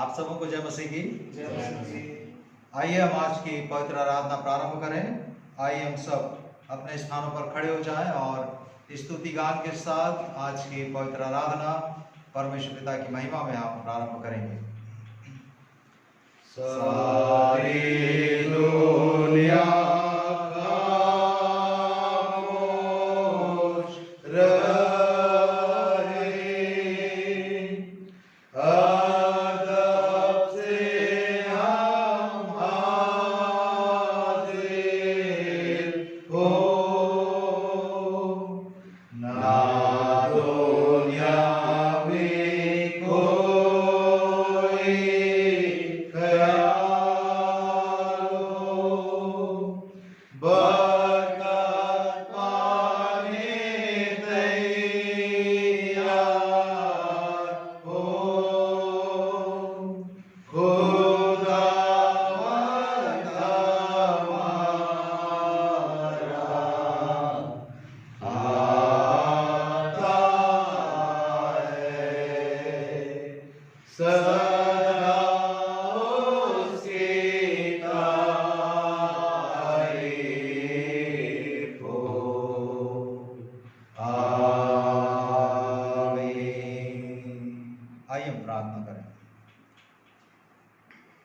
आप सबों को जय मसीह की। जय मसीह। आइए हम आज की पवित्र आराधना प्रारंभ करें। आइए हम सब अपने स्थानों पर खड़े हो जाएं और स्तुति गान के साथ आज की पवित्र आराधना परमेश्वर पिता की महिमा में हम प्रारंभ करेंगे। सारी दुनिया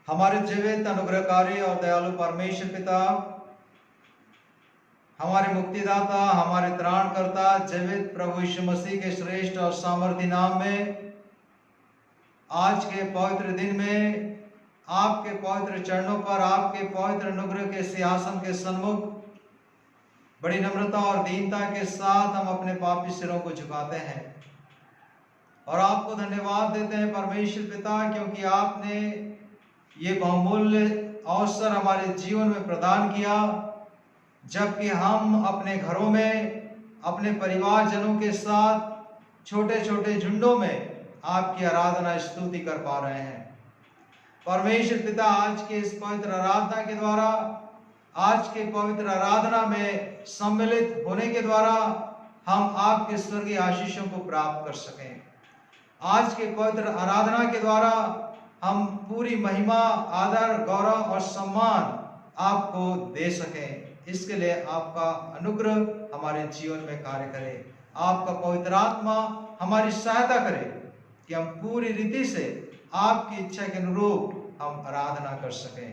हमारे जीवित अनुग्रहकारी और दयालु परमेश्वर पिता, हमारे मुक्तिदाता, हमारे त्राणकर्ता जीवित प्रभु यीशु मसीह के श्रेष्ठ और सामर्थी नाम में आज के पवित्र दिन में आपके पवित्र चरणों पर आपके पवित्र अनुग्रह के सिंहासन के सन्मुख बड़ी नम्रता और दीनता के साथ हम अपने पापी सिरों को झुकाते हैं और आपको धन्यवाद देते हैं परमेश्वर पिता, क्योंकि आपने ये बहुमूल्य अवसर हमारे जीवन में प्रदान किया, जबकि हम अपने घरों में अपने परिवारजनों के साथ छोटे छोटे झुंडों में आपकी आराधना स्तुति कर पा रहे हैं। परमेश्वर पिता, आज के इस पवित्र आराधना के द्वारा, आज के पवित्र आराधना में सम्मिलित होने के द्वारा हम आपके स्वर्गीय आशीषों को प्राप्त कर सकें। आज के पवित्र आराधना के द्वारा हम पूरी महिमा, आदर, गौरव और सम्मान आपको दे सकें। इसके लिए आपका अनुग्रह हमारे जीवन में कार्य करे, आपका पवित्र आत्मा हमारी सहायता करे कि हम पूरी रीति से आपकी इच्छा के अनुरूप हम आराधना कर सकें।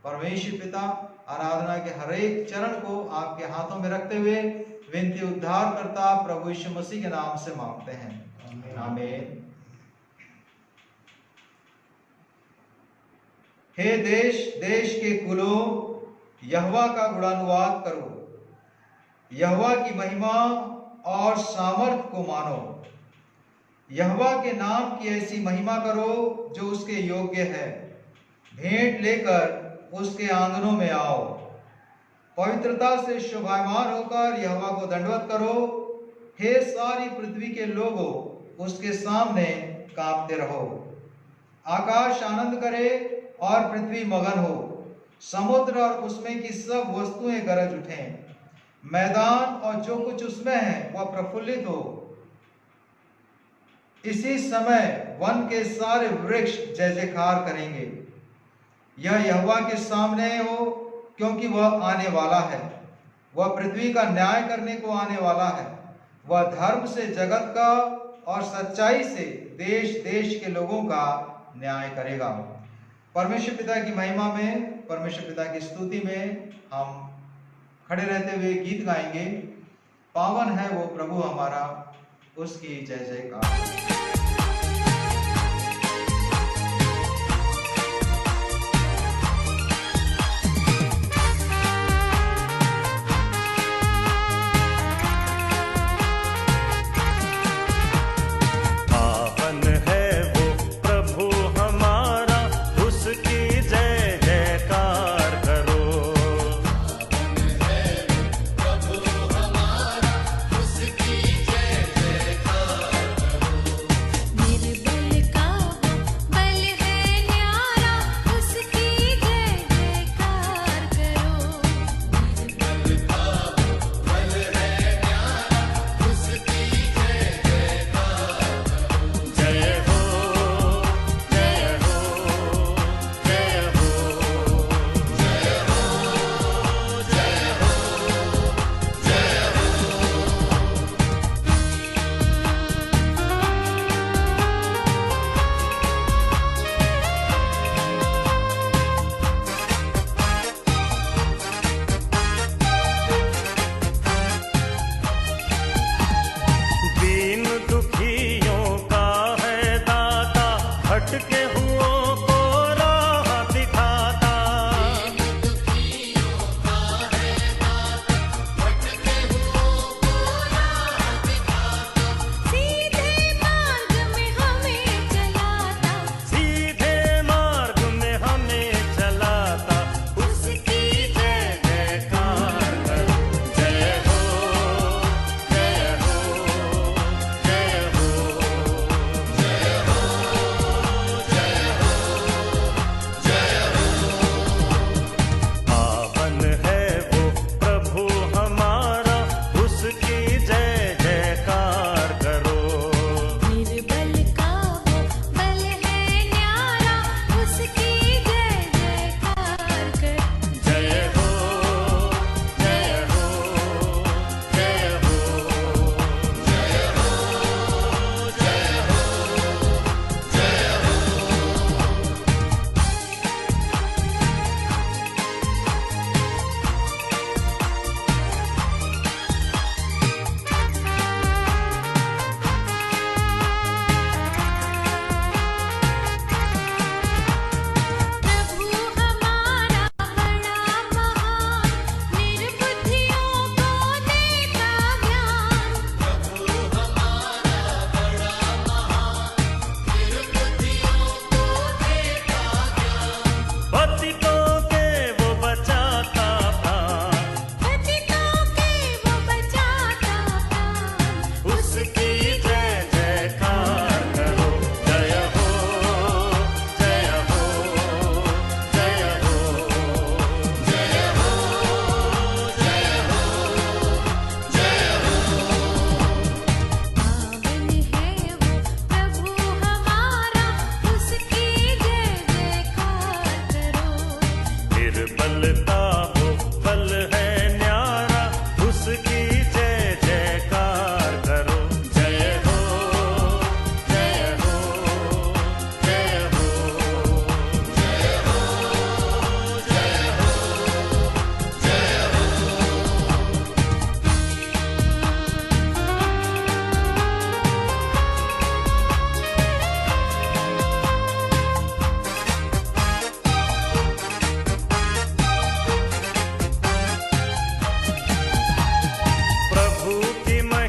परमेश्वर पिता, आराधना के हर एक चरण को आपके हाथों में रखते हुए विनती उद्धार करता प्रभु यीशु मसीह के नाम से मांगते हैं, आमीन। हे देश देश के कुलों, यहोवा का गुणानुवाद करो, यहोवा की महिमा और सामर्थ को मानो। यहोवा के नाम की ऐसी महिमा करो जो उसके योग्य है। भेंट लेकर उसके आंगनों में आओ, पवित्रता से शोभायमान होकर यहोवा को दंडवत करो। हे सारी पृथ्वी के लोगों, उसके सामने कांपते रहो। आकाश आनंद करे और पृथ्वी मगन हो, समुद्र और उसमें की सब वस्तुएं गरज उठें। मैदान और जो कुछ उसमें है वह प्रफुल्लित हो। इसी समय वन के सारे वृक्ष जय जयकार करेंगे। यह यहोवा के सामने हो, क्योंकि वह आने वाला है। वह पृथ्वी का न्याय करने को आने वाला है। वह धर्म से जगत का और सच्चाई से देश देश के लोगों का न्याय करेगा। परमेश्वर पिता की महिमा में, परमेश्वर पिता की स्तुति में हम खड़े रहते हुए गीत गाएंगे। पावन है वो प्रभु हमारा, उसकी जय जयकार।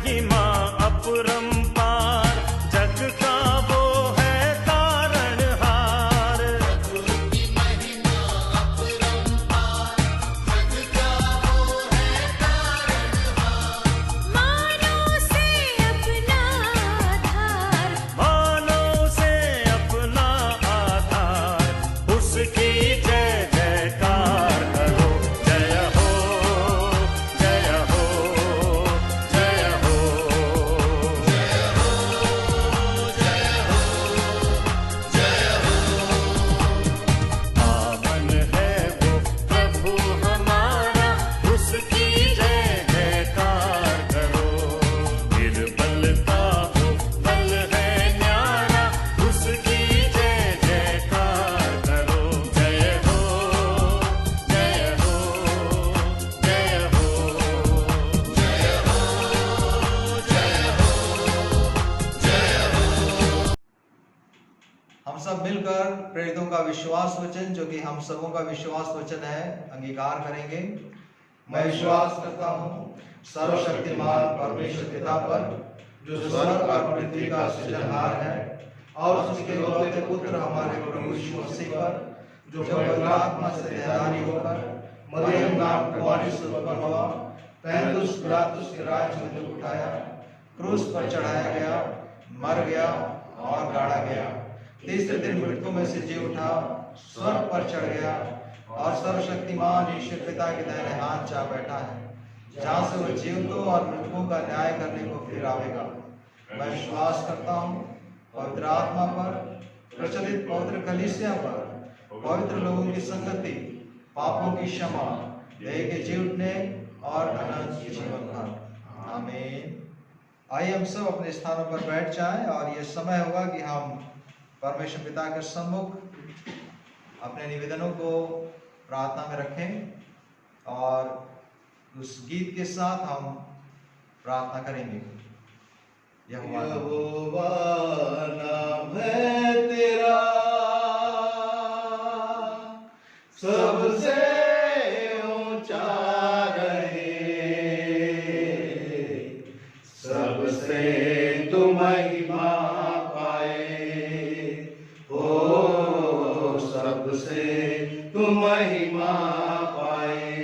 महिमा अपरंपार, जग का वो है तारणहार। मानव से अपना आधार, उसकी जय जयकार करो। जय हो, जय हो, जय हो, पावन है वो प्रभु हमारा, उसकी जय जयकार करो। निर्बल का वो बल है न्यारा, उसकी जय जयकार करो। जय हो, जय हो, जय हो, हम सब मिलकर प्रेरितों का विश्वास वचन, जो कि हम सबों का विश्वास वचन है, अंगीकार करेंगे। मैं विश्वास करता हूँ सर्वशक्तिमान परमेश्वर पिता पर, जो स्वर्ग और पृथ्वी का सृजनहार है, और उसके इकलौते पुत्र हमारे प्रभु यीशु मसीह पर, जो पवित्र आत्मा से ध्यानी होकर मरियम नाम कुमारी से उत्पन्न हुआ, पैंतुस पिलातुस के राज्य में दुख उठाया, क्रूस पर चढ़ाया गया, मर गया और गाड़ा गया, तीसरे दिन मृतकों में से जी उठा, स्वर्ग पर चढ़ गया और सर्वशक्तिमान ईश्वर पिता के दाहिने हाथ जा बैठा है, जहाँ से वह जीवितों और मृतकों का न्याय करने को फिर आवेगा। मैं विश्वास करता हूँ पवित्र आत्मा पर, प्रचलित पवित्र कलीसिया पर, पवित्र लोगों की संगति, पापों की क्षमा, देह के जी उठने और अनंत जीवन का। आमीन। आइए हम सब अपने स्थानों पर बैठ जाएं और ये समय होगा कि हम परमेश्वर पिता के सम्मुख अपने निवेदनों को प्रार्थना में रखें, और उस गीत के साथ हम प्रार्थना करेंगे। यहोवा नाम है तेरा, सबसे ऊंचा रहे, सबसे तू महिमा सबसे तू महिमा पाए।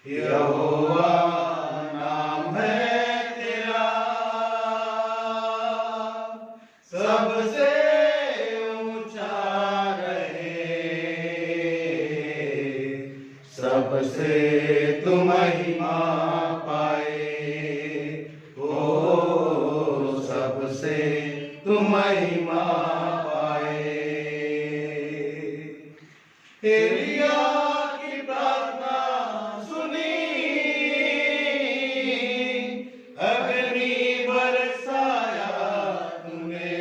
यहोवा नाम है तेरा, सबसे ऊंचा रहे, सबसे तू महिमा पाए। ओ सबसे तू महिमा एलिया की प्रार्थना सुनी, अग्नि बरसाया तूने।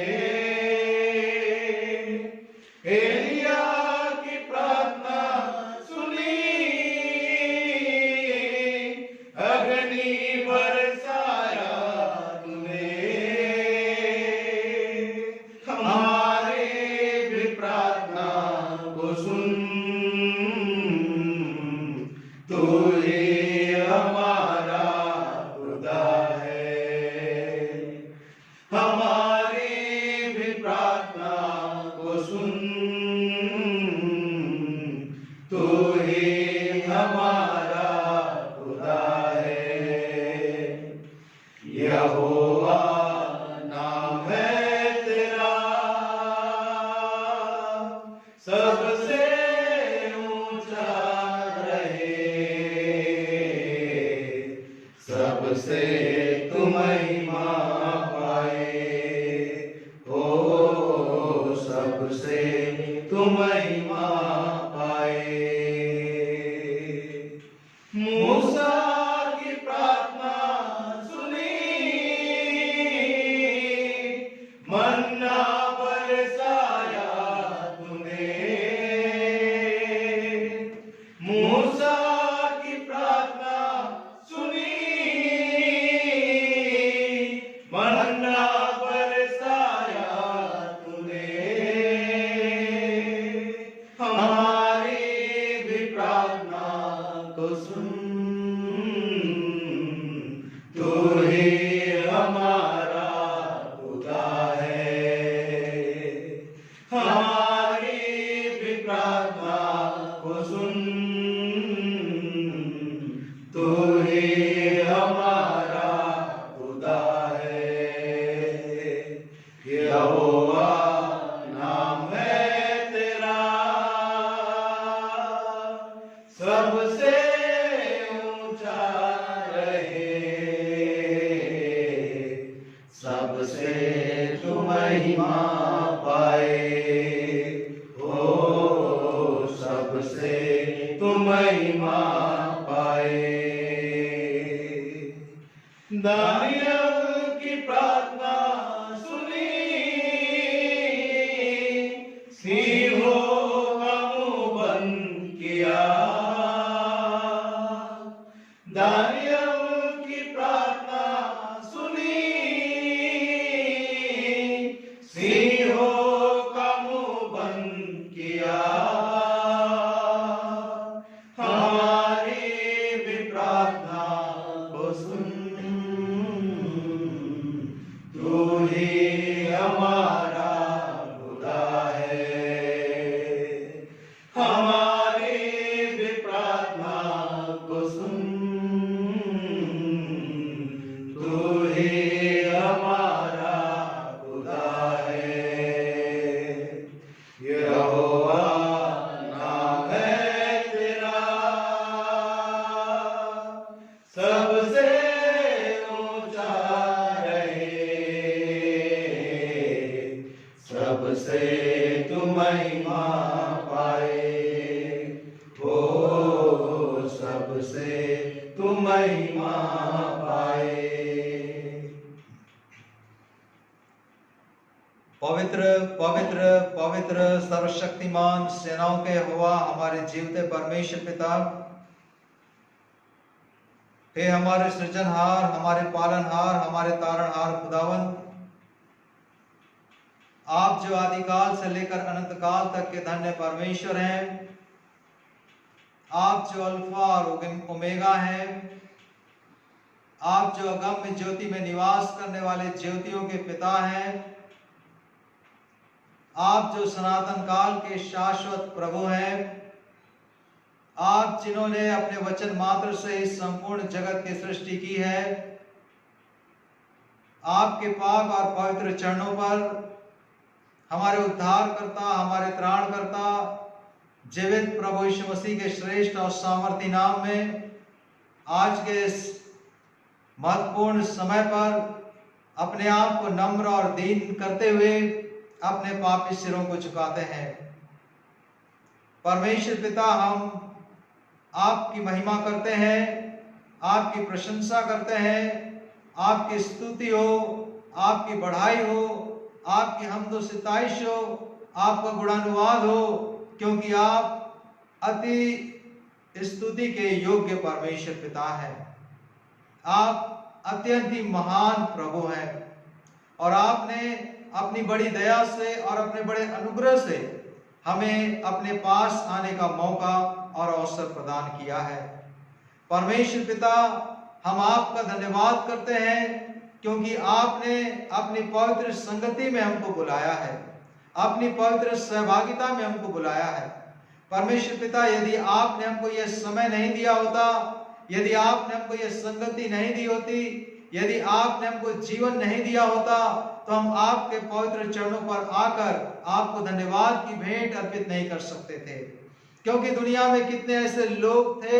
एलिया की प्रार्थना सुनी, अग्नि बरसाया तूने। हमारे भी प्रार्थना को सुन, तू ही हमारा खुदा है। हमारी भी प्रार्थना को सुन, तू ही हमारा खुदा है। यहोवा नाम है तेरा, सबसे सबसे तू महिमा पाए। ओ सबसे तू महिमा पाए। मूसा की प्रार्थना सुनी, मन्ना बरसाया तूने। मूसा की प्रार्थना सुनी, तू ही हमारा खुदा है। हमारी भी प्रार्थना को सुन, तू ही हमारा खुदा है। यहोवा नाम है तेरा, सबसे ऊंचा रहे, सबसे तू महिमा पाए, हो सबसे तू महिमा पाए। दानियल की प्रार्थना सुनी, सिंहों का मुंह बंद किया। दानियल की प्रार्थना सुनी, सिंहों का मुंह बंद किया। हमारी भी प्रार्थना को सुन, तू ही हमारा खुदा है। हमारी भी प्रार्थना को सुन, तू ही हमारा खुदा है। यहोवा नाम है तेरा, सबसे ऊंचा रहे, सबसे तू महिमा पाए, हो सबसे तू महिमा पाए। पवित्र पवित्र पवित्र सर्वशक्तिमान सेनाओं के यहोवा हमारे जीवते परमेश्वर पिता, हे हमारे सृजनहार, हमारे पालनहार, हमारे तारणहार खुदावन, आप जो आदिकाल से लेकर अनंत काल तक के धन्य परमेश्वर हैं, आप जो अल्फा और ओमेगा हैं, आप जो अगम्य ज्योति में निवास करने वाले ज्योतियों के पिता हैं, आप जो सनातन काल के शाश्वत प्रभु हैं, आप जिन्होंने अपने वचन मात्र से इस संपूर्ण जगत की सृष्टि की है, आपके पाक और पवित्र चरणों पर हमारे उद्धारकर्ता, हमारे त्राणकर्ता, जीवित प्रभु यीशु मसीह के श्रेष्ठ और सामर्थी नाम में आज के इस महत्वपूर्ण समय पर अपने आप को नम्र और दीन करते हुए अपने पापी सिरों को झुकाते हैं। परमेश्वर पिता, हम आपकी महिमा करते हैं, आपकी प्रशंसा करते हैं, आपकी स्तुति हो, आपकी बढ़ाई हो, आपकी हम्द व सिताइश हो, आपका गुणानुवाद हो, क्योंकि आप अति स्तुति के योग्य परमेश्वर पिता हैं। आप अत्यंत ही महान प्रभु हैं और आपने अपनी बड़ी दया से और अपने बड़े अनुग्रह से हमें अपने पास आने का मौका और अवसर प्रदान किया है। परमेश्वर पिता, हम आपका धन्यवाद करते हैं क्योंकि आपने अपनी पवित्र संगति में हमको बुलाया है, अपनी पवित्र सहभागिता में हमको बुलाया है। परमेश्वर पिता, यदि आपने हमको यह समय नहीं दिया होता, यदि आपने हमको यह संगति नहीं दी होती, यदि आपने हमको जीवन नहीं दिया होता, तो हम आपके पवित्र चरणों पर आकर आपको धन्यवाद की भेंट अर्पित नहीं कर सकते थे। क्योंकि दुनिया में कितने ऐसे लोग थे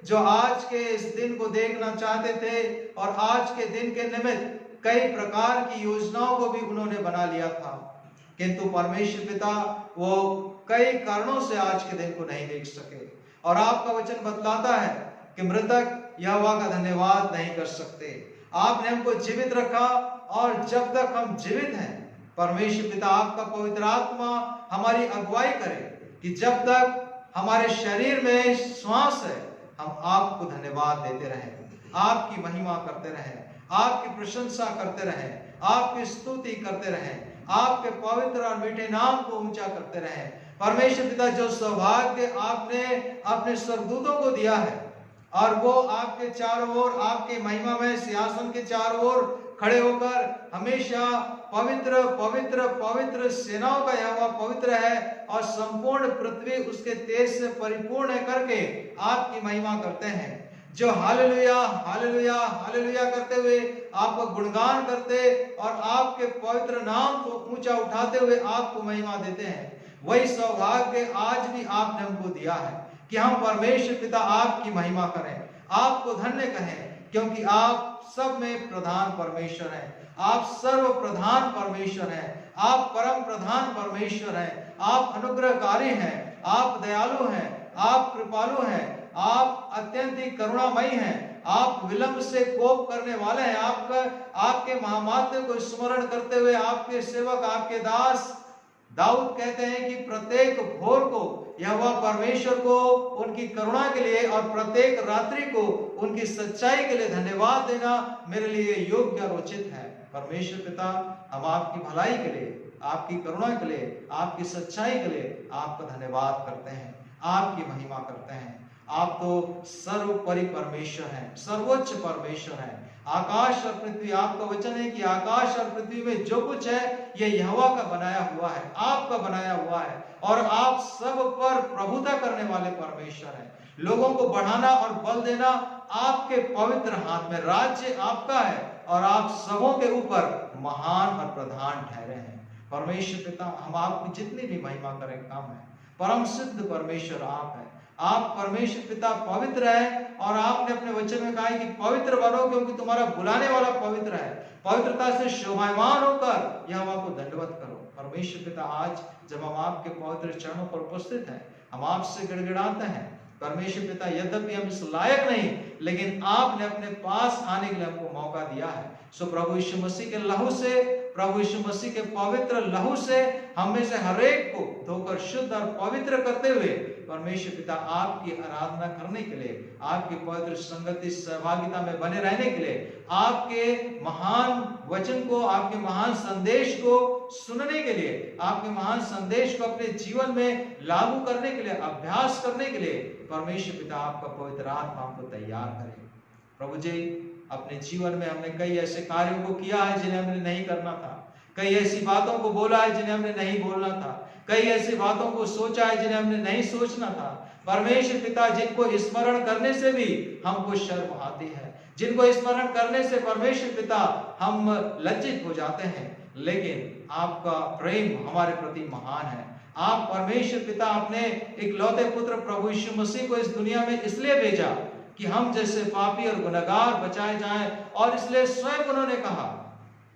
जो आज के इस दिन को देखना चाहते थे और आज के दिन के निमित्त कई प्रकार की योजनाओं को भी उन्होंने बना लिया था, किंतु परमेश्वर पिता वो कई कारणों से आज के दिन को नहीं देख सके। और आपका वचन बतलाता है कि मृतक यहोवा का धन्यवाद नहीं कर सकते। आपने हमको जीवित रखा और जब तक हम जीवित हैं, परमेश्वर पिता आपका पवित्र आत्मा हमारी अगुवाई करे कि जब तक हमारे शरीर में श्वास है, हम आपको धन्यवाद देते रहें, आपकी महिमा करते रहें, आपकी प्रशंसा करते रहें, आपकी स्तुति करते रहें, आपके पवित्र और मीठे नाम को ऊंचा करते रहें। परमेश्वर पिता, जो सौभाग्य आपने अपने स्वर्गदूतों को दिया है और वो आपके चारों ओर, आपके महिमा में सिंहासन के चारों ओर खड़े होकर हमेशा पवित्र पवित्र पवित्र, सेनाओं का यहोवा पवित्र है और संपूर्ण पृथ्वी उसके तेज से परिपूर्ण है करके आपकी महिमा करते हैं। जो हालेलुया हालेलुया हालेलुया करते हुए आपका गुणगान करते और आपके पवित्र नाम को ऊंचा उठाते हुए आपको महिमा देते हैं, वही सौभाग्य आज भी आपने हमको दिया है कि हम परमेश्वर पिता आपकी महिमा करें, आपको धन्य कहें, क्योंकि आप सब में प्रधान परमेश्वर हैं, आप सर्व प्रधान परमेश्वर हैं, आप परम प्रधान परमेश्वर हैं, आप अनुग्रहकारी हैं, आप दयालु हैं, आप कृपालु हैं, आप अत्यंत ही करुणामयी हैं, आप विलंब से कोप करने वाले हैं। आपके महामात्य को स्मरण करते हुए आपके सेवक, आपके दास दाऊद कहते हैं कि प्रत्येक भोर को यहोवा परमेश्वर को उनकी करुणा के लिए और प्रत्येक रात्रि को उनकी सच्चाई के लिए धन्यवाद देना मेरे लिए योग्य और उचित है। परमेश्वर पिता, हम आपकी भलाई के लिए, आपकी करुणा के लिए, आपकी सच्चाई के लिए आपका धन्यवाद करते हैं, आपकी महिमा करते हैं। आप तो सर्वोपरि परमेश्वर हैं, सर्वोच्च परमेश्वर हैं। आकाश और पृथ्वी, आपका वचन है कि आकाश और पृथ्वी में जो कुछ है ये यहोवा का बनाया हुआ है, आपका बनाया हुआ है, और आप सब पर प्रभुता करने वाले परमेश्वर हैं। लोगों को बढ़ाना और बल देना आपके पवित्र हाथ में, राज्य आपका है और आप सबों के ऊपर महान और प्रधान ठहरे हैं। परमेश्वर पिता, हम आपकी जितनी भी महिमा करें कम है। परम सिद्ध परमेश्वर आप है। आप परमेश्वर पिता पवित्र है और आपने अपने वचन में कहा है कि पवित्र बनो क्योंकि तुम्हारा बुलाने वाला पवित्र है। पवित्रता से शोभायमान होकर यहोवा को दंडवत करो। परमेश्वर पिता, आज जब हम आपके पवित्र चरणों पर उपस्थित हैं, हम आपसे गिड़गिड़ाते हैं परमेश्वर पिता, यद्यपि हम इस लायक नहीं, लेकिन आपने अपने पास आने के लिए हमको मौका दिया है। सो प्रभु यीशु मसीह के लहू से, प्रभु यीशु मसीह के पवित्र लहू से हम में से हर एक को धोकर शुद्ध और पवित्र करते हुए परमेश्वर पिता आपकी आराधना करने के लिए, आपकी पवित्र संगति सहभागिता में बने रहने के लिए, आपके महान वचन को, आपके महान संदेश को सुनने के लिए, आपके महान संदेश को अपने जीवन में लागू करने के लिए, अभ्यास करने के लिए परमेश्वर पिता आपका पवित्र आत्मा हमको तैयार करे। प्रभु जी, अपने जीवन में हमने कई ऐसे कार्यों को किया है जिन्हें हमने नहीं करना था, कई ऐसी बातों को बोला है जिन्हें हमने नहीं बोलना था, कई ऐसी बातों को सोचा है जिन्हें हमने नहीं सोचना था। परमेश्वर पिता, जिनको स्मरण करने से भी हमको शर्म आती है, जिनको स्मरण करने से परमेश्वर पिता हम लज्जित हो जाते हैं, लेकिन आपका प्रेम हमारे प्रति महान है। आप परमेश्वर पिता अपने इकलौते पुत्र प्रभु यीशु मसीह को इस दुनिया में इसलिए भेजा कि हम जैसे पापी और गुनहगार बचाए जाएं, और इसलिए स्वयं उन्होंने कहा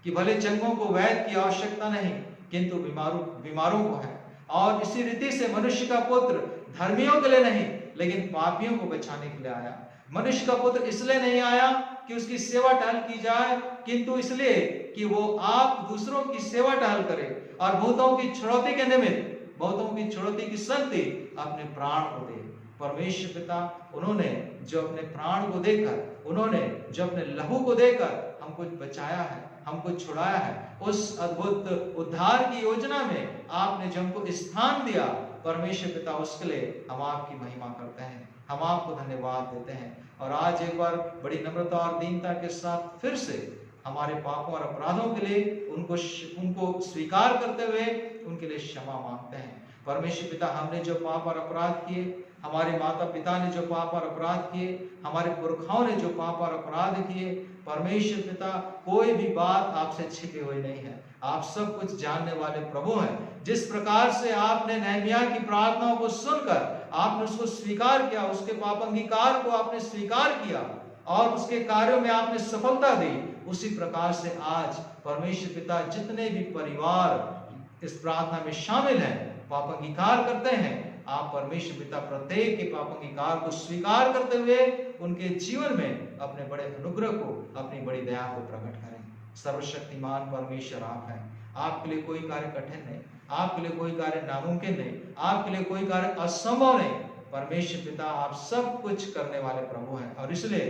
कि भले चंगों को वैद्य की आवश्यकता नहीं किंतु बीमारों को है। और इसी रीति से मनुष्य का पुत्र धर्मियों के लिए नहीं लेकिन पापियों को बचाने के लिए आया। मनुष्य का पुत्र इसलिए नहीं आया कि उसकी सेवा टहल की जाए, किंतु इसलिए कि वो आप दूसरों की सेवा टहल करे और बहुतों की छुड़ौती के निमित्त, बहुतों की छुड़ौती की संगति अपने प्राण को दे। परमेश्वर पिता, उन्होंने जो अपने प्राण को देकर, उन्होंने जो अपने लहू को देकर हमको बचाया है, हमको छुड़ाया है, उस अद्भुत उद्धार की योजना में आपने जो हमको स्थान दिया, परमेश्वर पिता, उसके लिए हम आपकी महिमा करते हैं, हम आपको धन्यवाद देते हैं। और आज एक बार बड़ी नम्रता और दीनता के साथ फिर से हमारे पापों और अपराधों के लिए उनको स्वीकार करते हुए उनके लिए क्षमा मांगते हैं। परमेश्वर पिता, हमने जो पाप और अपराध किए, हमारे माता पिता ने जो पाप और अपराध किए, हमारे पुरखाओं ने जो पाप और अपराध किए, परमेश्वर पिता, कोई भी बात आपसे छिपी हुई नहीं है। आप सब कुछ जानने वाले प्रभु हैं। जिस प्रकार से आपने नहमिया की प्रार्थनाओं को सुनकर आपने उसको स्वीकार किया, उसके पाप अंगीकार को आपने स्वीकार किया और उसके कार्यों में आपने सफलता दी, उसी प्रकार से आज परमेश्वर पिता, जितने भी परिवार इस प्रार्थना में शामिल हैं, पाप अंगीकार करते हैं, आप परमेश्वर पिता प्रत्येक के पाप अंगीकार को स्वीकार करते हुए उनके जीवन में अपने बड़े अनुग्रह को, अपनी बड़ी दया को प्रकट करें। सर्वशक्तिमान परमेश्वर आप हैं। आपके लिए कोई कार्य कठिन नहीं, आपके लिए कोई कार्य नामुमकिन नहीं, आपके लिए कोई कार्य असंभव नहीं। परमेश्वर पिता, आप सब कुछ करने वाले प्रभु हैं, और इसलिए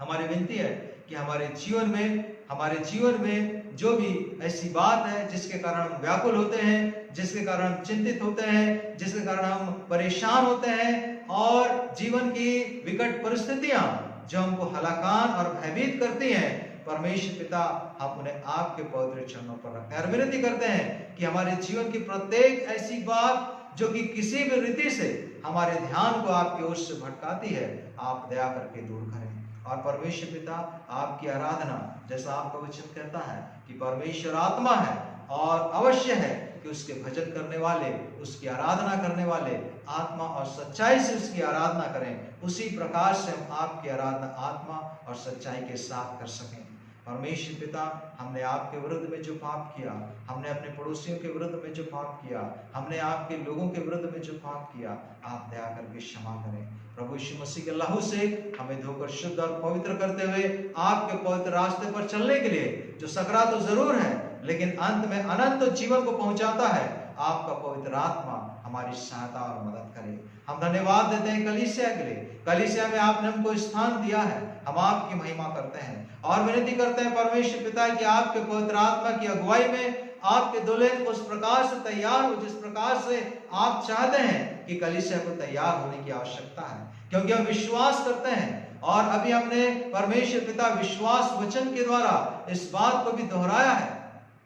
हमारी विनती है कि हमारे जीवन में जो भी ऐसी बात है जिसके कारण हम व्याकुल होते हैं, जिसके कारण हम चिंतित होते हैं, जिसके कारण हम परेशान होते हैं, और जीवन की विकट परिस्थितियां जो हमको हलाकान और भयभीत करती हैं, परमेश्वर पिता हम उन्हें आपके पवित्र चरणों पर रखते हैं और विनती करते हैं कि हमारे जीवन की प्रत्येक ऐसी बात जो कि किसी भी रीति से हमारे ध्यान को आपकी ओर से भटकाती है, आप दया करके दूर करें। और परमेश्वर पिता आपकी आराधना, जैसा आपका वचन कहता है कि परमेश्वर आत्मा है और अवश्य है कि उसके भजन करने वाले, उसकी आराधना करने वाले आत्मा और सच्चाई से उसकी आराधना करें। उसी प्रकार से हम आपकी आराधना आत्मा और सच्चाई के साथ कर सकें। परमेश्वर पिता, हमने आपके विरुद्ध में जो पाप किया, हमने अपने पड़ोसियों के विरुद्ध में जो पाप किया, हमने आपके लोगों के विरुद्ध में जो पाप किया, आप दया करके क्षमा करें। प्रभु यीशु मसीह के लहू से हमें धोकर शुद्ध और पवित्र करते हुए आपके पवित्र रास्ते पर चलने के लिए, जो सकरा तो जरूर है लेकिन अंत में अनंत जीवन को पहुंचाता है, आपका पवित्र आत्मा हमारी सहायता और मदद करे। हम धन्यवाद देते हैं कलीसिया के लिए। कलीसिया में आपने हमको स्थान दिया है, हम आपकी महिमा करते हैं और विनती करते हैं परमेश्वर पिता कि आपके पवित्र आत्मा की अगुवाई में आपके दुल्हन को उस प्रकार से तैयार हो जिस प्रकार से आप चाहते हैं कि कलीसिया को तैयार होने की आवश्यकता है, क्योंकि हम विश्वास करते हैं और अभी हमने परमेश्वर पिता विश्वास वचन के द्वारा इस बात को भी दोहराया है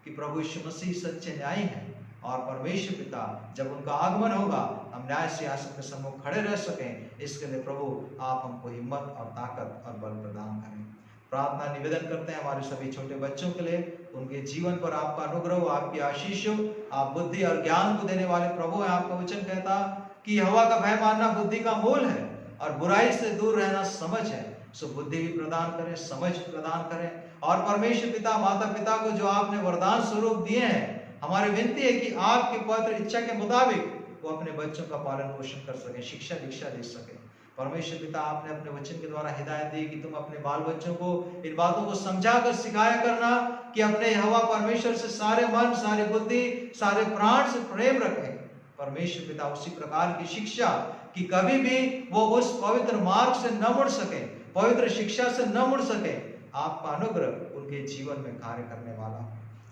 कि प्रभु यीशु मसीह सच्चे न्यायी हैं और परमेश्वर पिता जब उनका आगमन होगा हम न्याय सिंहासन के सम्मुख खड़े रह सकें। इसके लिए प्रभु आप हमको हिम्मत और ताकत और बल प्रदान करें। प्रार्थना निवेदन करते हैं हमारे सभी छोटे बच्चों के लिए, उनके जीवन पर आपका अनुग्रह हो, आपकी आशीष हो। आप बुद्धि और ज्ञान को देने वाले प्रभु हैं। आपका वचन कहता कि यहोवा का भय मानना बुद्धि का मूल है और बुराई से दूर रहना समझ है। सो बुद्धि भी प्रदान करें, समझ प्रदान करें और परमेश्वर पिता माता पिता को जो आपने वरदान स्वरूप दिए हैं, हमारी विनती है कि आपकी पवित्र इच्छा के मुताबिक वो अपने बच्चों का पालन पोषण कर सके, शिक्षा दीक्षा दे सके। परमेश्वर पिता आपने अपने वचन के द्वारा हिदायत दी कि तुम अपने बाल बच्चों को इन बातों को समझा कर सिखाया करना कि अपने यहोवा परमेश्वर से सारे मन, सारी बुद्धि, सारे प्राण से प्रेम रखें। परमेश्वर पिता उसी प्रकार की शिक्षा कि कभी भी वो उस पवित्र मार्ग से न मुड़ सके, पवित्र शिक्षा से न मुड़ सके। आपका अनुग्रह उनके जीवन में कार्य करने वाला।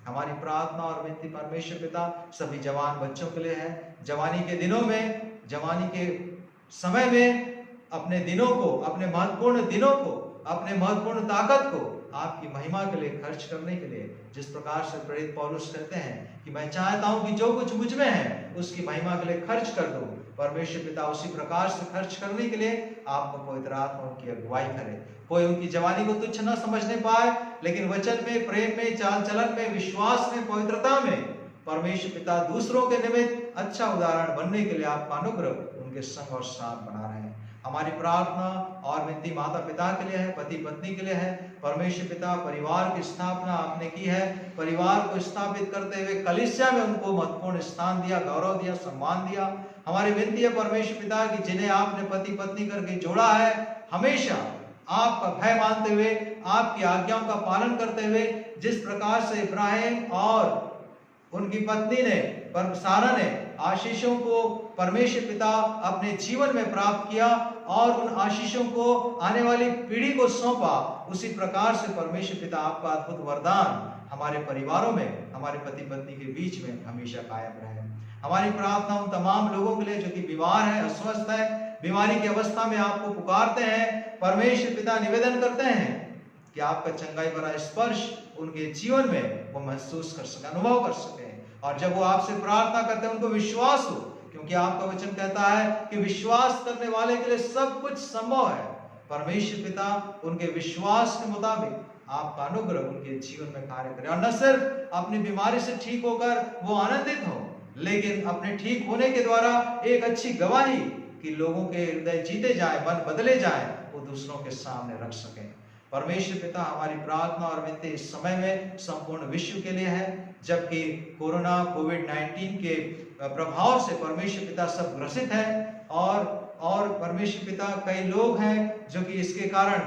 हमारी प्रार्थना और विनती परमेश्वर पिता सभी जवान बच्चों के लिए है। जवानी के दिनों में, जवानी के समय में अपने दिनों को, अपने महत्वपूर्ण दिनों को, अपने महत्वपूर्ण ताकत को आपकी महिमा के लिए खर्च करने के लिए, जिस प्रकार से प्रेरित पौलुस कहते हैं कि मैं चाहता हूं कि जो कुछ मुझ में है उसकी महिमा के लिए खर्च कर दो। परमेश्वर पिता उसी प्रकार से खर्च करने के लिए आपको पवित्र आत्मा की अगुवाई करे। कोई उनकी जवानी को तुच्छ न समझने पाए, लेकिन वचन में, प्रेम में, चाल चलन में, विश्वास में, पवित्रता में परमेश्वर पिता दूसरों के निमित्त अच्छा उदाहरण बनने के लिए आपका अनुग्रह उनके संग और साथ बना रहे हैं। हमारी प्रार्थना और विनती माता पिता के लिए है, पति पत्नी के लिए है। परमेश्वर पिता परिवार की स्थापना आपने की है, परिवार को स्थापित करते हुए कलीसिया में उनको महत्वपूर्ण स्थान दिया, गौरव दिया, सम्मान दिया। हमारी विनती है परमेश्वर पिता कि जिन्हें आपने पति पत्नी करके जोड़ा है, हमेशा आपका भय मानते हुए, आपकी आज्ञाओं का पालन करते हुए, जिस प्रकार से इब्राहिम और उनकी पत्नी ने, सारा ने आशीषों को परमेश्वर पिता अपने जीवन में प्राप्त किया और उन आशीषों को आने वाली पीढ़ी को सौंपा, उसी प्रकार से परमेश्वर पिता आपका अद्भुत वरदान हमारे परिवारों में, हमारे पति पत्नी के बीच में हमेशा कायम रहे। हमारी प्रार्थना उन तमाम लोगों के लिए जो कि बीमार है, अस्वस्थ है, बीमारी की अवस्था में आपको पुकारते हैं। परमेश्वर पिता निवेदन करते हैं कि आपका चंगाई भरा स्पर्श उनके जीवन में वो महसूस कर सके, अनुभव कर सके। और जब वो आपसे प्रार्थना करते हैं उनको विश्वास हो, क्योंकि आपका वचन कहता है कि विश्वास करने वाले के लिए सब कुछ संभव है। परमेश्वर पिता उनके विश्वास के मुताबिक आपका अनुग्रह उनके जीवन में कार्य करे और न सिर्फ अपनी बीमारी से ठीक होकर वो आनंदित हो, लेकिन अपने ठीक होने के द्वारा एक अच्छी गवाही कि लोगों के हृदय जीते जाए, मन बदले जाए, वो दूसरों के सामने रख सके। परमेश्वर पिता हमारी प्रार्थना और विनती इस समय में संपूर्ण विश्व के लिए है, जबकि कोरोना कोविड-19 के प्रभाव से परमेश्वर पिता सब ग्रसित है और परमेश्वर पिता कई लोग हैं जो कि इसके कारण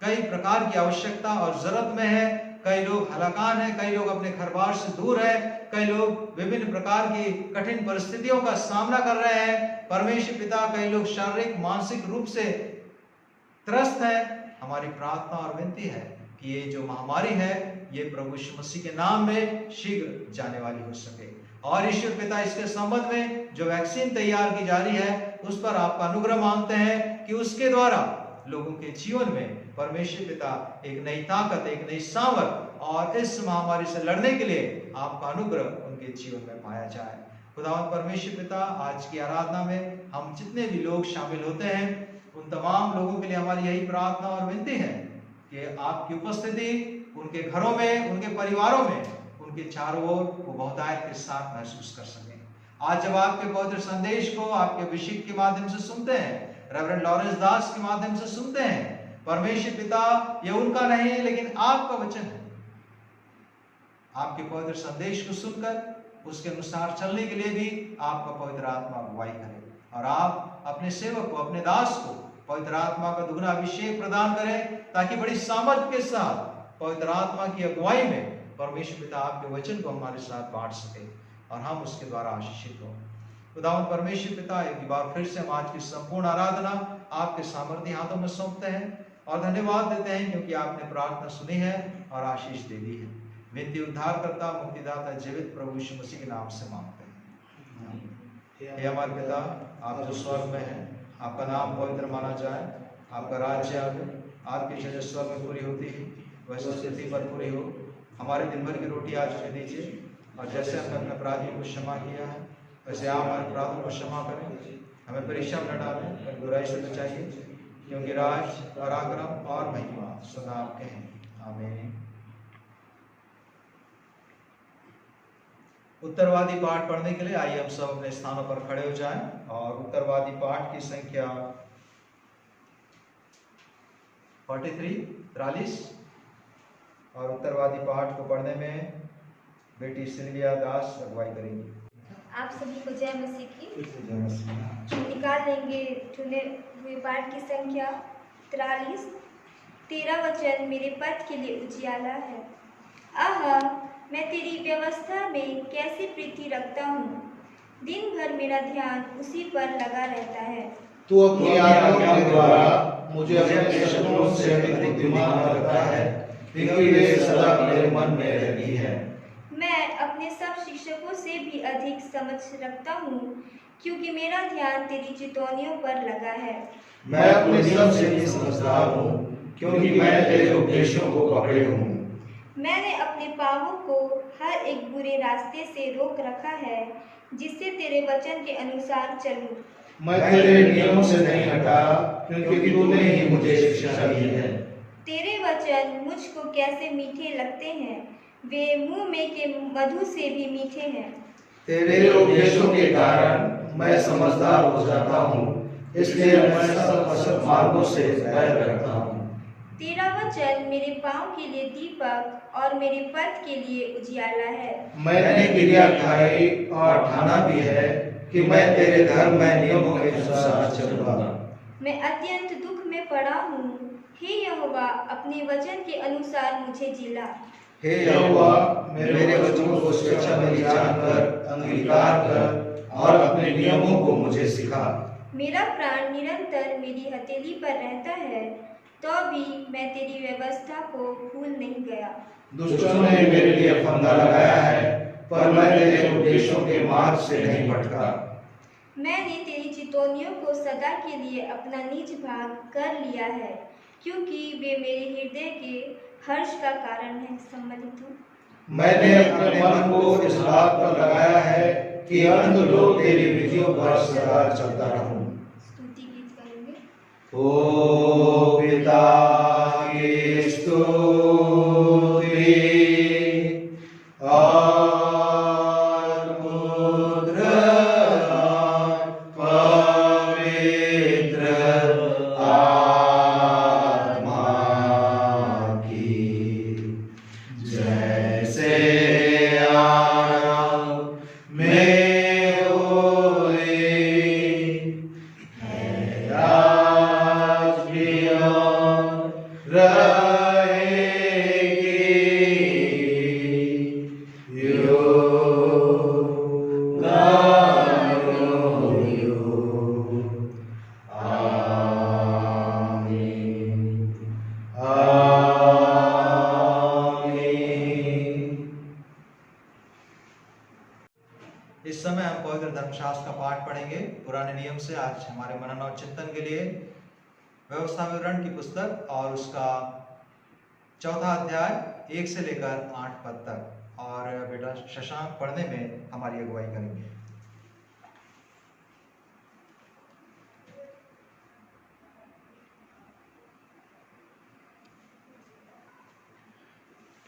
कई प्रकार की आवश्यकता और जरूरत में है। कई लोग हलाकान है, कई लोग अपने घर बार से दूर है, कई लोग विभिन्न प्रकार की कठिन परिस्थितियों का सामना कर रहे हैं। परमेश्वर पिता कई लोग शारीरिक मानसिक रूप से त्रस्त है। हमारी प्रार्थना और विनती है कि ये जो महामारी है ये प्रभु यीशु मसीह के नाम में शीघ्र जाने वाली हो सके। और ईश्वर पिता इसके संबंध में जो वैक्सीन तैयार की जा रही है उस पर आपका अनुग्रह मांगते हैं कि उसके द्वारा लोगों के जीवन में परमेश्वर पिता एक नई ताकत, एक नई सामर्थ और इस महामारी से लड़ने के लिए आपका अनुग्रह उनके जीवन में पाया जाए। खुदावंद परमेश्वर पिता, आज की आराधना में हम जितने भी लोग शामिल होते हैं उन तमाम लोगों के लिए हमारी यही प्रार्थना और विनती है कि आपकी उपस्थिति उनके घरों में, उनके परिवारों में, उनके चारों ओर वो बहुतायत के साथ महसूस कर सकें। आज जब आपके पवित्र संदेश को आपके अभिषेक के माध्यम से सुनते हैं, रेवरेंड लॉरेंस दास के माध्यम से सुनते हैं, परमेश्वर पिता ये उनका नहीं लेकिन आपका वचन है। आपके पवित्र संदेश को सुनकर उसके अनुसार चलने के लिए भी आपका पवित्र आत्मा अगुवाई करे और आप अपने सेवक को, अपने दास को पवित्र आत्मा का दुगना अभिषेक प्रदान करें ताकि बड़ी सामर्थ के साथ पवित्र आत्मा की अगुवाई में परमेश्वर पिता आपके वचन को हमारे साथ बांट सके और हम उसके द्वारा आशीषित हों। खुदावंद परमेश्वर पिता, एक बार फिर से हम आज की संपूर्ण आराधना आपके सामर्थ्य हाथों में सौंपते हैं और धन्यवाद देते हैं क्योंकि आपने प्रार्थना सुनी है और आशीष दे दी है। विनती उद्धारकर्ता, मुक्तिदाता, जीवित प्रभु यीशु मसीह के नाम से मांगते हैं। हे हमारे पिता, आप जो स्वर्ग में हैं, आपका नाम पवित्र माना जाए, आपका राज्य आवे, आपकी इच्छा स्वर्ग में पूरी होती है वैसे पृथ्वी पर पूरी हो। हमारे दिन भर की रोटी आज हमें दीजिए और जैसे हमने अपने अपराधियों को क्षमा किया है वैसे आप हमारे अपराधों को क्षमा करें। हमें परीक्षा में न डालें पर बुराई से बचाइए, क्योंकि राज, पराक्रम और महिमा सदा आपके हैं। आमीन। उत्तरवादी पाठ पढ़ने के लिए आइए हम सब अपने स्थानों पर खड़े हो जाएं और उत्तरवादी पाठ की संख्या 43 और उत्तरवादी पाठ को पढ़ने में बेटी सिल्विया दास अगुवाई करेंगी। आप सभी को जय मसीह की। जय मसीह। हम निकाल लेंगे चुने हुए पाठ की संख्या 43। तेरा वचन मेरे पथ के लिए उजियाला है। आहा, मैं तेरी व्यवस्था में कैसी प्रीति रखता हूँ। दिन भर मेरा ध्यान उसी पर लगा रहता है। तू अपनी आज्ञा के द्वारा मुझे अपने शत्रुओं से अधिक बुद्धिमान करता है, क्योंकि वे सदा मेरे मन में रहती है। मैं अपने सब शिक्षकों से भी अधिक समझ रखता हूँ, क्योंकि मेरा ध्यान तेरी चितौनियों पर लगा है। मैं अपने सब से भी समझदार हूँ, क्योंकि मैं तेरे उपदेशों को पकड़े हूँ। मैंने अपने पाँवों को हर एक बुरे रास्ते से रोक रखा है, जिससे तेरे वचन के अनुसार चलूं। मैं तेरे नियमों से नहीं हटा, क्योंकि तूने ही मुझे शिक्षा दी है। तेरे वचन मुझको कैसे मीठे लगते हैं, वे मुंह में के मधु से भी मीठे हैं। तेरे उपदेशों के कारण मैं समझदार हो जाता हूँ, इसलिए मैं सब असत मार्गों से बैर रखता हूँ। तेरा वचन मेरे पाँव के लिए दीपक और मेरे पथ के लिए उजियाला है। मैंने क्रिया खाई और ठाना भी है कि मैं तेरे धर्म में नियमों के अनुसार चलूंगा। मैं अत्यंत दुख में पड़ा हूँ। हे यहोवा, अपने वचन के अनुसार मुझे जिला। हे यहोवा, मेरे वचनों को शिक्षा में जानकर अंगीकार कर और अपने नियमों को मुझे सिखा। मेरा प्राण निरंतर मेरी हथेली पर रहता है, तो भी मैं तेरी व्यवस्था को भूल नहीं गया। दुष्टों ने मेरे लिए फंदा लगाया है, पर मैं तेरे उपदेशों के मार्ग से नहीं भटका। मैंने तेरी चितौनियों को सदा के लिए अपना निज भाग कर लिया है, क्योंकि वे मेरे हृदय के हर्ष का कारण है। सम्मिलित हूँ। मैंने अपने मन को इस बात पर लगाया है कि अंत लोग तेरी विधियों पर सदा चलता रहूं। स्तुति गीत करेंगे। ओ पिता की स्तुति और पुत्र पवित्र आत्मा की, जैसे आरंभ में हुई है, आज भी और रहेगी। धर्मशास्त्र का पाठ पढ़ेंगे पुराने नियम से। आज हमारे मनन और चिंतन के लिए व्यवस्था विवरण की पुस्तक और उसका 4था अध्याय 1 से लेकर 8 पद तक। और बेटा शशांक पढ़ने में हमारी अगुवाई करेंगे।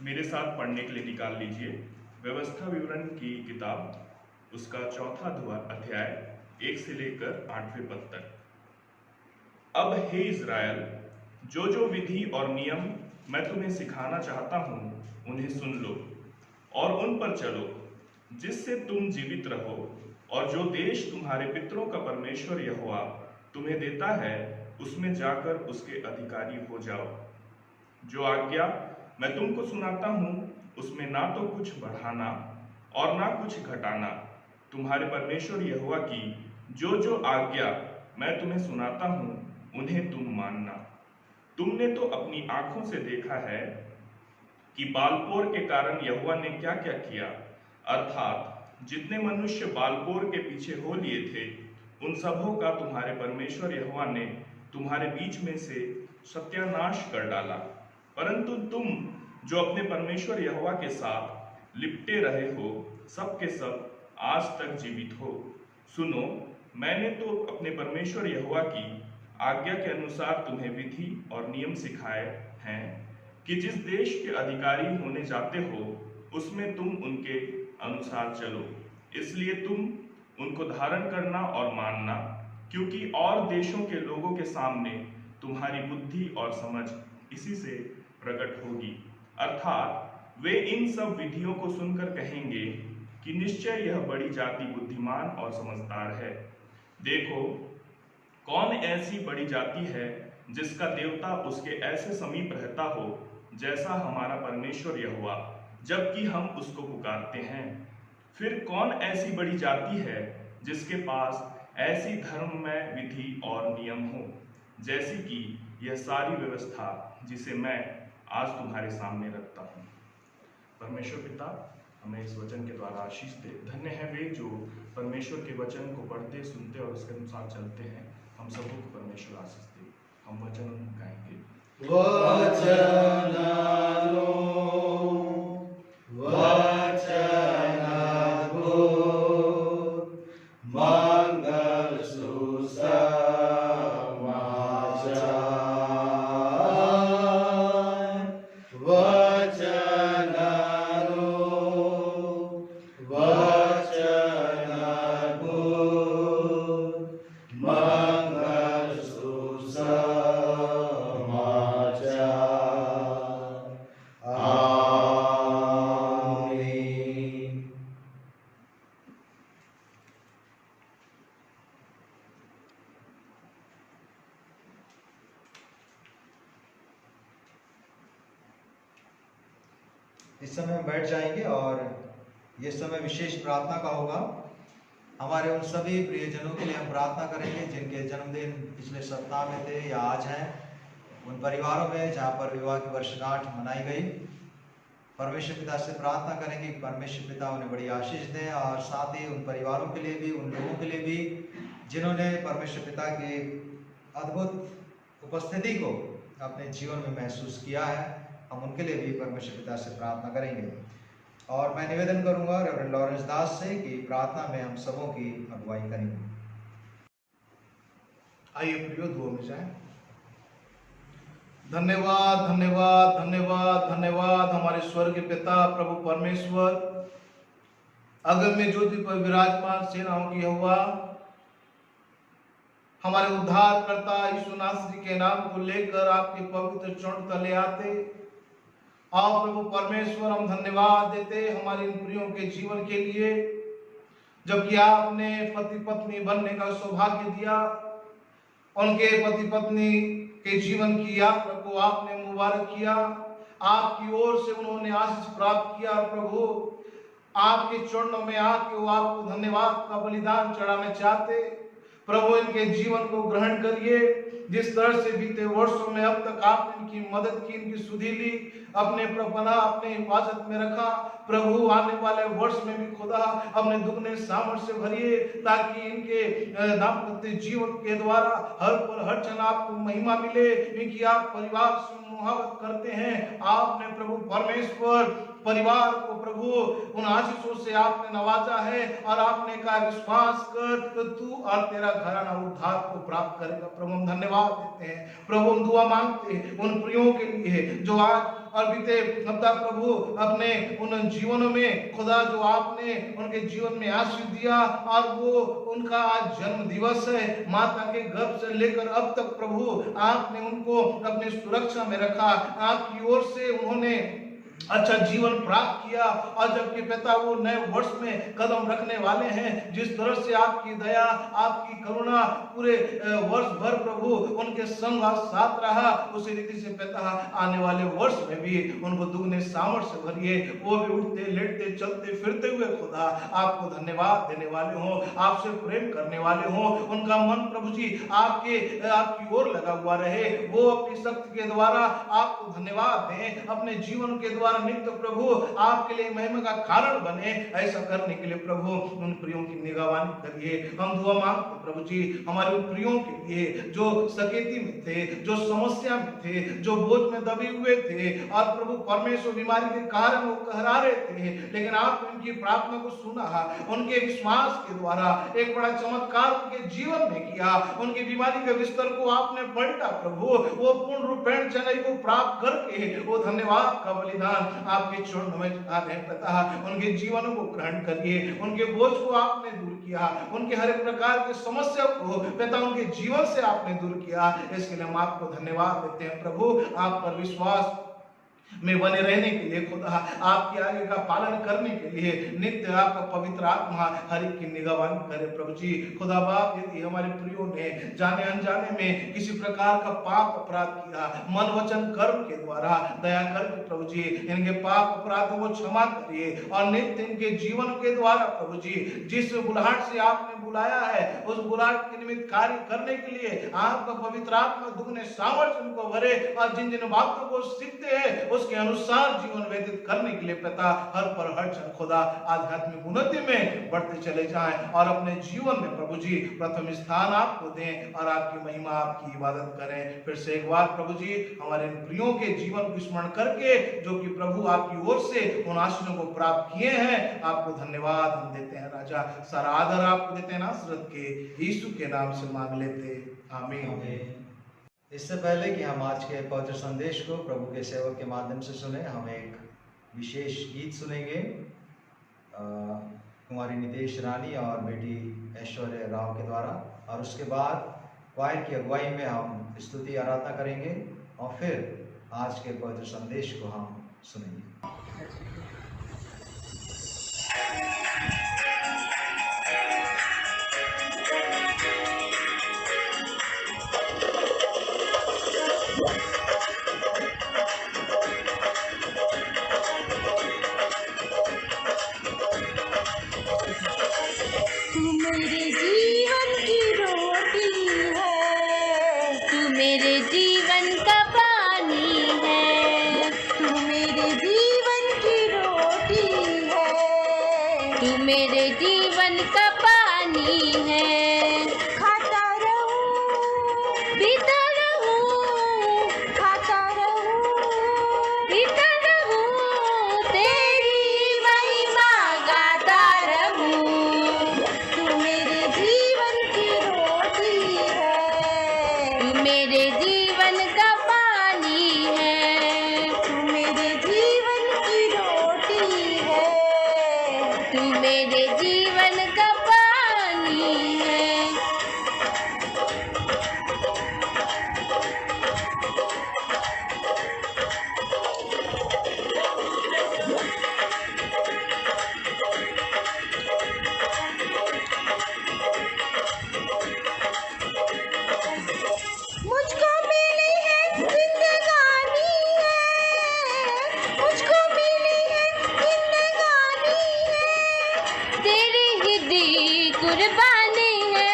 मेरे साथ पढ़ने के लिए निकाल लीजिए व्यवस्था विवरण की किताब, उसका 4था अध्याय 1 से लेकर 8वें पद तक। अब हे इज़राइल, जो विधि और नियम मैं तुम्हें सिखाना चाहता हूँ उन्हें सुन लो और उन पर चलो, जिससे तुम जीवित रहो और जो देश तुम्हारे पितरों का परमेश्वर यहोवा तुम्हें देता है उसमें जाकर उसके अधिकारी हो जाओ। जो आज्ञा मैं तुमको सुनाता हूँ उसमें ना तो कुछ बढ़ाना और ना कुछ घटाना, तुम्हारे परमेश्वर यहोवा की जो आज्ञा मैं तुम्हें सुनाता हूँ उन्हें तुम मानना। तुमने तो अपनी आंखों से देखा है कि बालपोर के कारण यहोवा ने क्या क्या किया, अर्थात जितने मनुष्य बालपोर के पीछे हो लिए थे उन सबों का तुम्हारे परमेश्वर यहोवा ने तुम्हारे बीच में से सत्यानाश कर डाला। परंतु तुम जो अपने परमेश्वर यहोवा के साथ लिपटे रहे हो सब के सब आज तक जीवित हो। सुनो, मैंने तो अपने परमेश्वर यहोवा की आज्ञा के अनुसार तुम्हें विधि और नियम सिखाए हैं कि जिस देश के अधिकारी होने जाते हो उसमें तुम उनके अनुसार चलो। इसलिए तुम उनको धारण करना और मानना, क्योंकि और देशों के लोगों के सामने तुम्हारी बुद्धि और समझ इसी से प्रकट होगी। अर्थात वे इन सब विधियों को सुनकर कहेंगे कि निश्चय यह बड़ी जाति बुद्धिमान और समझदार है। देखो, कौन ऐसी बड़ी जाति है जिसका देवता उसके ऐसे समीप रहता हो जैसा हमारा परमेश्वर यहोवा, जबकि हम उसको पुकारते हैं। फिर कौन ऐसी बड़ी जाति है जिसके पास ऐसी धर्ममय विधि और नियम हो, जैसी कि यह सारी व्यवस्था जिसे मैं आज तुम्हारे सामने रखता हूँ। परमेश्वर पिता हमें इस वचन के द्वारा आशीष दे। धन्य है वे जो परमेश्वर के वचन को पढ़ते, सुनते और उसके अनुसार चलते हैं। हम सबको परमेश्वर आशीष दे। हम वचन गाएंगे। इस समय हम बैठ जाएंगे और ये समय विशेष प्रार्थना का होगा। हमारे उन सभी प्रियजनों के लिए हम प्रार्थना करेंगे जिनके जन्मदिन पिछले सप्ताह में थे या आज हैं, उन परिवारों में जहाँ पर विवाह की वर्षगांठ मनाई गई। परमेश्वर पिता से प्रार्थना करेंगे कि परमेश्वर पिता उन्हें बड़ी आशीष दें, और साथ ही उन परिवारों के लिए भी, उन लोगों के लिए भी जिन्होंने परमेश्वर पिता की अद्भुत उपस्थिति को अपने जीवन में महसूस किया है, हम उनके लिए भी परमेश्वर पिता से प्रार्थना करेंगे। और मैं निवेदन करूंगा रेवरेंड लॉरेंस दास से कि प्रार्थना में हम सबों की अगुवाई करेंगे। आइए प्रियो दुआ में जाएं। धन्यवाद धन्यवाद धन्यवाद धन्यवाद हमारे स्वर्ग पिता प्रभु परमेश्वर, अगम्य ज्योति पर विराजमान सेनाओं की यहोवा, हमारे उद्धारकर्ता यीशु नासरी के नाम को लेकर आपके पवित्र चरण तले आते आओ प्रभु परमेश्वर, हम धन्यवाद देते हमारे इन प्रियों के जीवन के लिए, जबकि आपने पति पत्नी बनने का सौभाग्य दिया। उनके पति पत्नी के जीवन की यात्रा को आपने मुबारक किया, आपकी ओर से उन्होंने आशीष प्राप्त किया। प्रभु आपके चरणों में आके वो आपको धन्यवाद का बलिदान चढ़ाना चाहते। प्रभु इनके जीवन को ग्रहण करिए। जिस तरह से बीते वर्षों में अब तक आपने इनकी मदद की, इनकी सुधि ली, अपने प्रपना अपने हिफाजत में रखा। प्रभु आने वाले वर्ष में भी खुदा अपने दुगने सामर्थ्य से भरिए, ताकि इनके दाम्पत्य जीवन के द्वारा हर पल हर क्षण आपको महिमा मिले, क्योंकि आप परिवार से मोहब्बत करते हैं। आपने प्रभु परमेश्वर परिवार को प्रभु उन आशीषों से आपने नवाजा है, और आपने कहा विश्वास कर तो तू और तेरा घराना उद्धार को प्राप्त करेगा। प्रभु हम धन्यवाद देते हैं, प्रभु हम दुआ मांगते हैं उन प्रियों के लिए जो आज और बीते हफ्ता प्रभु अपने उन जीवनों में खुदा जो आपने उनके जीवन में आशीष दिया, और वो उनका आज जन्म दिवस है। माता के गर्भ से लेकर अब तक प्रभु आपने उनको अपने सुरक्षा में रखा, आपकी ओर से उन्होंने अच्छा जीवन प्राप्त किया, और जबकि पिता वो नए वर्ष में कदम रखने वाले हैं, जिस तरह से आपकी दया आपकी करुणा पूरे वर्ष भर प्रभु उनके संग और साथ रहा, उसी रीति से पिता आने वाले वर्ष में भी उनको दुगने सामर्थ्य भरिए। वो भी उठते लेटते चलते फिरते हुए खुदा आपको धन्यवाद देने वाले हो, आपसे प्रेम करने वाले हो। उनका मन प्रभु जी आपकी ओर लगा हुआ रहे, वो अपनी शक्ति के द्वारा आपको धन्यवाद दें, अपने जीवन के द्वारा नित्य प्रभु आपके लिए महिमा का कारण बने। ऐसा करने के लिए प्रभु उन प्रियों की निगरानी करिए। हम दुआ मांगते प्रभु जी हमारे उन प्रियों के लिए जो सकेती में थे, जो समस्या में थे, जो बोझ में दबे हुए थे, और प्रभु परमेश्वर बीमारी के कारण वो कहरा रहे थे, लेकिन आप उनकी प्रार्थना को सुना, उनके विश्वास के द्वारा एक बड़ा चमत्कार उनके जीवन में किया, उनकी बीमारी के बिस्तर को आपने पलटा। प्रभु वो पूर्ण रूपेण चेन्नई को प्राप्त करके वो धन्यवाद का बलिदान आपके चरणों में चढ़ाते हैं। पिता उनके जीवनों को ग्रहण करिए, उनके बोझ को आपने दूर किया, उनके हर एक प्रकार की समस्या को पिता उनके जीवन से आपने दूर किया। इसके लिए हम आपको धन्यवाद देते हैं। प्रभु आप पर विश्वास में बने रहने के लिए, खुदा आपकी आज्ञा का पालन करने के लिए नित्य आपका पवित्र आत्मा हर एक की निगरानी करे। प्रभु जी खुदा बाप, यदि हमारे प्रियों ने जाने अनजाने में किसी प्रकार का पाप अपराध किया, मन वचन कर्म के द्वारा, दया करके प्रभु जी इनके पाप अपराधों को क्षमा करिए, और नित्य इनके जीवन के द्वारा प्रभु जी जिस बुलाहट से आपने बुलाया है, उस बुलाहट के निमित्त कार्य करने के लिए आपका पवित्र आत्मा दुगने सामर्थ्य उनको भरे, और जिन जिन बातों को सीखते हैं उसके अनुसार जीवन व्यतीत करने के लिए पिता हर पर हर क्षण खुदा आध्यात्मिक उन्नति में बढ़ते चले जाएं, और अपने जीवन में प्रभु जी प्रथम स्थान आपको दें, और आपकी महिमा आपकी इबादत करें। फिर से एक बार प्रभु जी हमारे प्रियों के जीवन को स्मरण करके, जो कि प्रभु आपकी ओर से उन आशीषों को प्राप्त किए हैं, आपको धन्यवाद हम देते हैं। राजा सारा आदर आपको देते हैं, नासरत के यीशु के नाम से मांग लेते, आमीन। इससे पहले कि हम आज के पवित्र संदेश को प्रभु के सेवक के माध्यम से सुने, हम एक विशेष गीत सुनेंगे कुमारी नितेश रानी और बेटी ऐश्वर्या राव के द्वारा, और उसके बाद क्वायर की अगुवाई में हम स्तुति आराधना करेंगे, और फिर आज के पवित्र संदेश को हम सुनेंगे। मेरे जीवन का पानी है, तू मेरे जीवन की रोटी है, तू मेरे जीवन का पानी है। खाता रहूं पीता रहूं, खाता रहूं पीता रहूं, तेरी महिमा गाता रहूं। तू मेरे जीवन की रोटी है, तू मेरे जीवन का पानी है, तू मेरे जीवन की रोटी है, तू मेरे जीवन का पानी है। मुझको मिली है जिंदगानी है, मुझको मिली है जिंदगानी है, तेरी ही दी कुर्बानी है,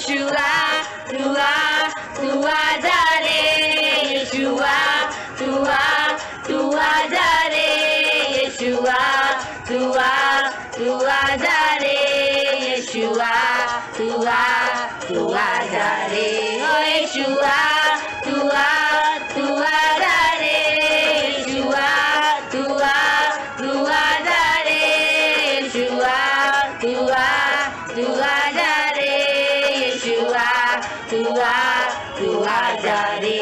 यीशुआ तू आजा रे, यीशुआ तू आजा रे, यीशुआ तू आजा रे, यीशुआ तू आजा रे, ओ यीशुआ तू आजा रे, यीशुआ तू आजा रे, यीशुआ तू आजा रे, यीशुआ तू आजा रे।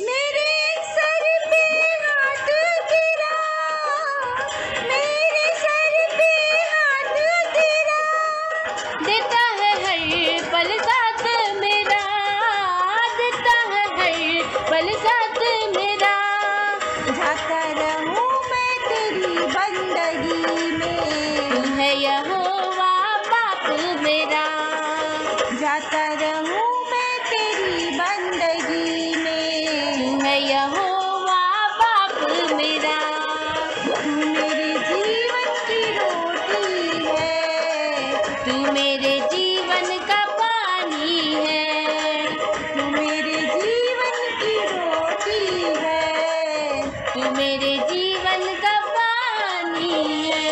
मेरे सर पे हाथ तेरा, मेरे सर पे हाथ तेरा, देता है हर पल साथ मेरा, देता है हर पल साथ मेरा। जाता रहूं मैं तेरी बंदगी में, तू है यहोवा बाप मेरा। जाता रहूं मैं तेरी बंदगी में, तू है यहोवा बाप मेरा। तू मेरे जीवन की रोटी है, तू मेरे जीवन का पानी है, तू मेरे जीवन की रोटी है, तू मेरे जीवन का पानी है।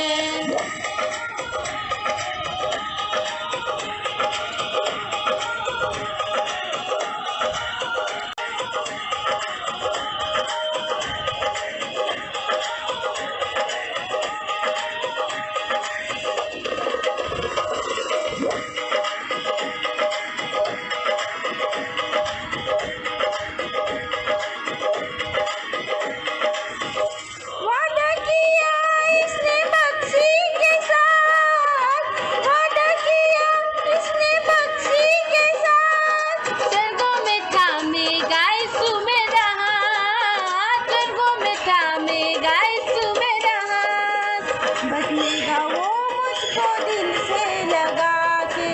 वादा किया इसने बख्शी के साथ, वादा किया इसने बख्शी के साथ। स्वर्गों में थामेगा यीशु मेरा हाथ, स्वर्गों में थामेगा यीशु मेरा हाथ। बदलेगा वो मुझको दिल से लगा के,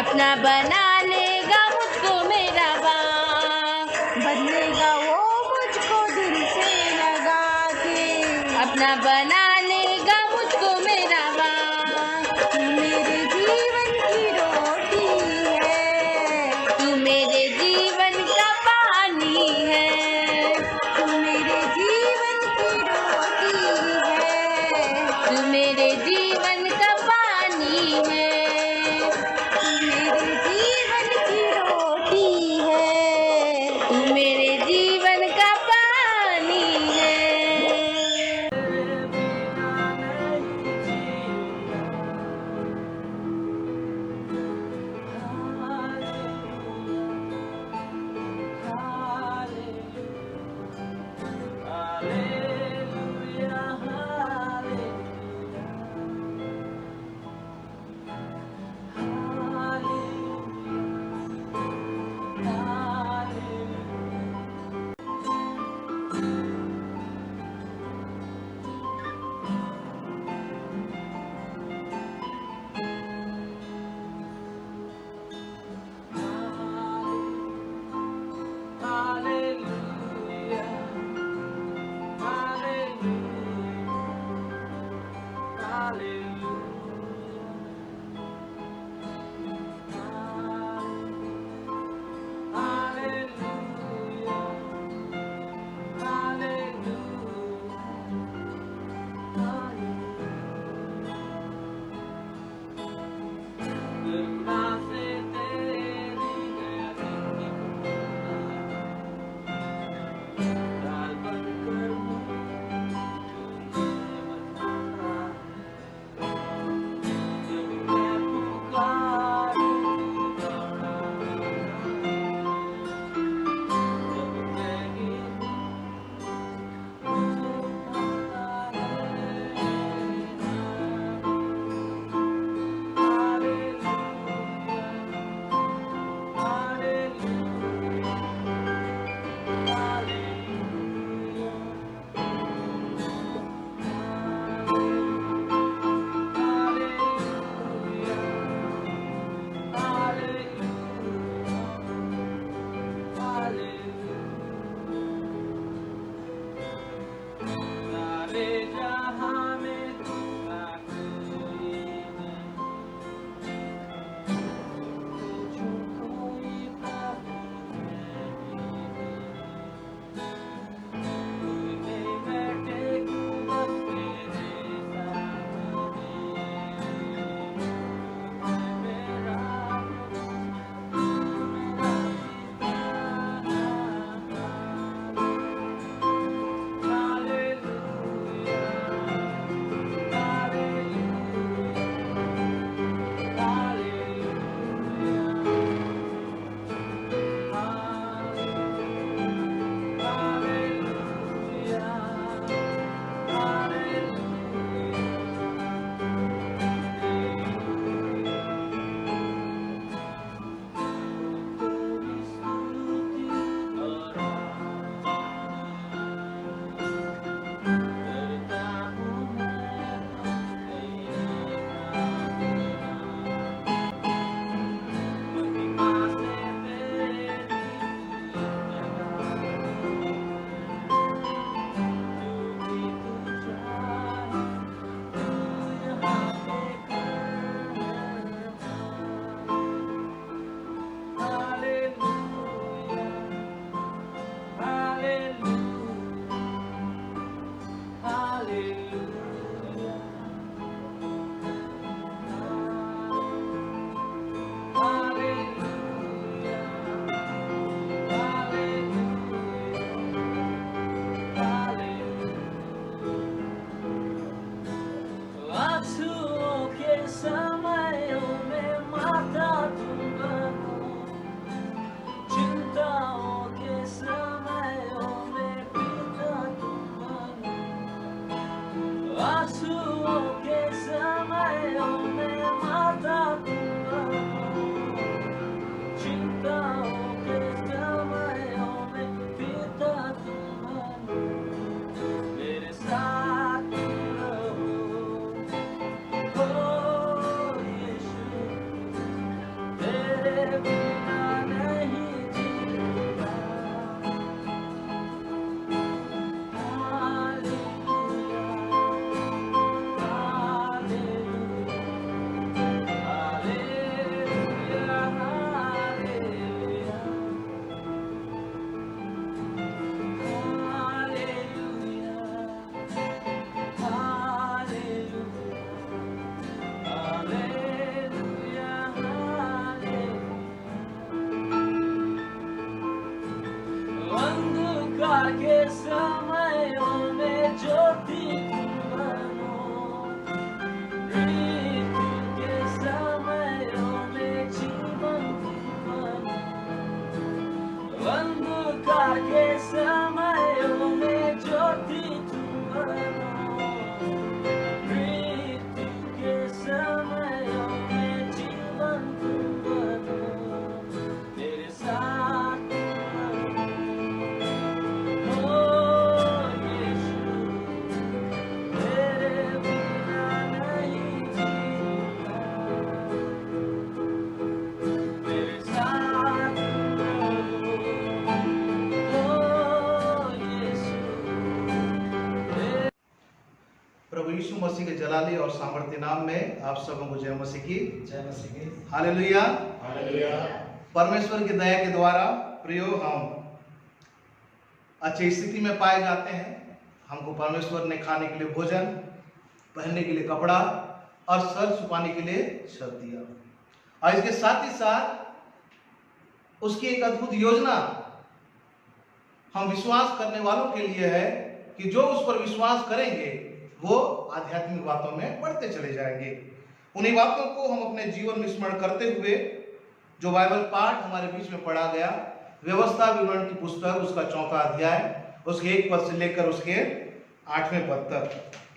अपना बना लेगा मुझको मेरा बाप। बदलेगा वो मुझको दिल से लगा के, अपना बना लेगा मुझको मेरा बाप। तू मेरे जीवन की रोटी है, तू मेरे जीवन का पानी है, तू मेरे जीवन की रोटी है, तू मेरे जीवन का पानी है, तू मेरे जीवन के समयों में ज्योति तुम बनो, मृत्यु के समयों में जीवन तुम बनो, अंधकार के समयों में ज्योति तुम बनो, मृत्यु के समयों में जीवन तुम बनो, मेरे साथ प्रभु यीशु मसीह के जलाली और सामर्थ्य नाम में आप सबों को जय मसीह की। जय मसीह की। हालेलुया। हालेलुया। परमेश्वर की दया के द्वारा प्रियो हम अच्छी स्थिति में पाए जाते हैं। हमको परमेश्वर ने खाने के लिए भोजन, पहनने के लिए कपड़ा और सर छुपाने के लिए छत दिया, और इसके साथ ही साथ उसकी एक अद्भुत योजना हम विश्वास करने वालों के लिए है कि जो उस पर विश्वास करेंगे वो आध्यात्मिक बातों में बढ़ते चले जाएंगे। उन्हीं बातों को हम अपने जीवन में स्मरण करते हुए जो बाइबल पाठ हमारे बीच में पढ़ा गया, व्यवस्था विवरण की पुस्तक उसका 4वां अध्याय उसके 1 पद से लेकर उसके 8वें पद तक,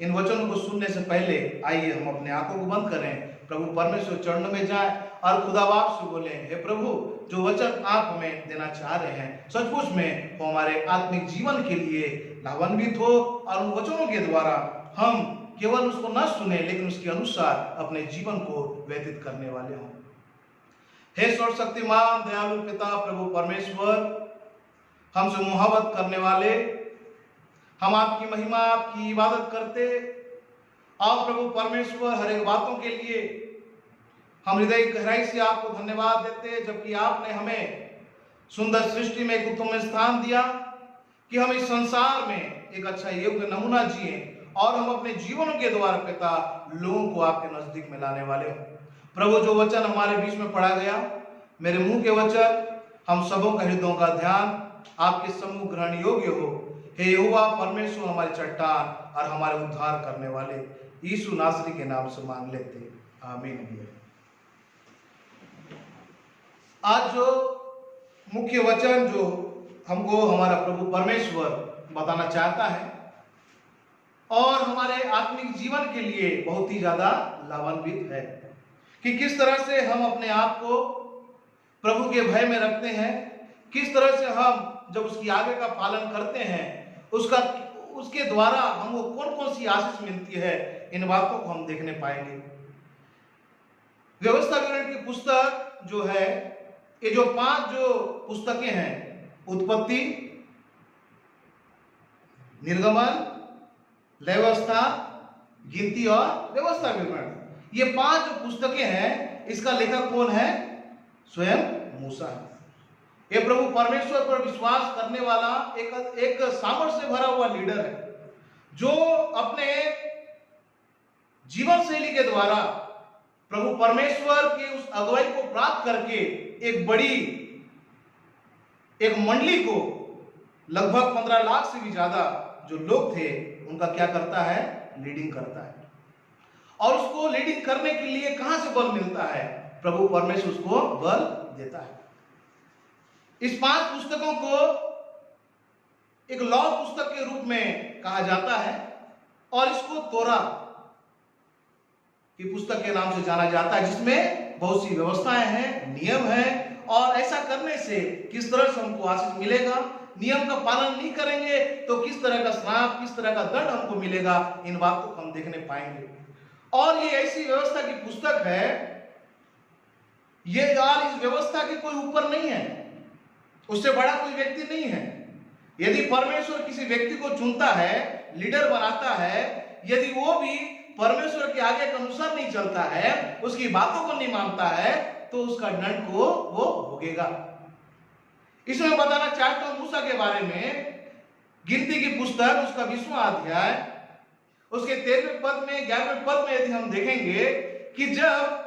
इन वचनों को सुनने से पहले आइए हम अपने आंखों को बंद करें, प्रभु परमेश्वर चरणों में जाएं और खुदा बाप से बोले, हे प्रभु, जो वचन आप हमें देना चाह रहे हैं सचमुच में वो हमारे आत्मिक जीवन के लिए लाभान्वित हो, और उन वचनों के द्वारा हम केवल उसको न सुने लेकिन उसके अनुसार अपने जीवन को व्यतीत करने वाले हों। हे सर्वशक्तिमान दयालु पिता प्रभु परमेश्वर, हमसे मोहब्बत करने वाले, हम आपकी महिमा आपकी इबादत करते, और प्रभु परमेश्वर हर एक बातों के लिए हम हृदय गहराई से आपको धन्यवाद देते, जबकि आपने हमें सुंदर सृष्टि में एक उत्तम स्थान दिया कि हम इस संसार में एक अच्छा योग्य नमूना जिए और हम अपने जीवनों के द्वारा पिता लोगों को आपके नजदीक में लाने वाले हो। प्रभु, जो वचन हमारे बीच में पढ़ा गया, मेरे मुंह के वचन, हम सबों का हृदयों का ध्यान आपके सम्मुख ग्रहण योग्य हो। हे यहोवा परमेश्वर, हमारे चट्टान और हमारे उद्धार करने वाले, यीशु नासरी के नाम से मांग लेते, आमीन। आज जो मुख्य वचन जो हमको हमारा प्रभु परमेश्वर बताना चाहता है और हमारे आत्मिक जीवन के लिए बहुत ही ज्यादा लाभान्वित है कि किस तरह से हम अपने आप को प्रभु के भय में रखते हैं, किस तरह से हम जब उसकी आज्ञा का पालन करते हैं उसके द्वारा हमको कौन कौन सी आशीष मिलती है, इन बातों को हम देखने पाएंगे। व्यवस्था विवरण की पुस्तक जो है, ये जो 5 जो पुस्तकें हैं, उत्पत्ति, निर्गमन, व्यवस्था, गिनती और व्यवस्था विवरण, ये 5 जो पुस्तकें हैं, इसका लेखक कौन है? स्वयं मूसा है। ये प्रभु परमेश्वर पर विश्वास करने वाला एक सामर्थ्य से भरा हुआ लीडर है, जो अपने जीवन शैली के द्वारा प्रभु परमेश्वर की उस अगुवाई को प्राप्त करके एक बड़ी एक मंडली को, लगभग 15 लाख से भी ज्यादा जो लोग थे, उनका क्या करता है? लीडिंग करता है। और उसको लीडिंग करने के लिए कहां से बल मिलता है? प्रभु परमेश्वर उसको बल देता है। इस 5 पुस्तकों को एक लॉ पुस्तक के रूप में कहा जाता है और इसको तोरा की पुस्तक के नाम से जाना जाता है, जिसमें बहुत सी व्यवस्थाएं हैं, नियम हैं, और ऐसा करने से किस तरह से हमको आशीष मिलेगा, नियम का पालन नहीं करेंगे तो किस तरह का श्राप, किस तरह का दंड हमको मिलेगा, इन बातों को हम देखने पाएंगे। और ये ऐसी व्यवस्था की पुस्तक है, ये यार इस व्यवस्था के कोई ऊपर नहीं है, उससे बड़ा कोई व्यक्ति नहीं है। यदि परमेश्वर किसी व्यक्ति को चुनता है, लीडर बनाता है, यदि वो भी परमेश्वर के आगे के अनुसार नहीं चलता है, उसकी बातों को नहीं मानता है, तो उसका दंड को वो भोगेगा। इसमें बताना चाहता हूं मूसा के बारे में। गिनती की पुस्तक उसका 20वां अध्याय उसके 13वें पद में 11वें पद में यदि हम देखेंगे कि जब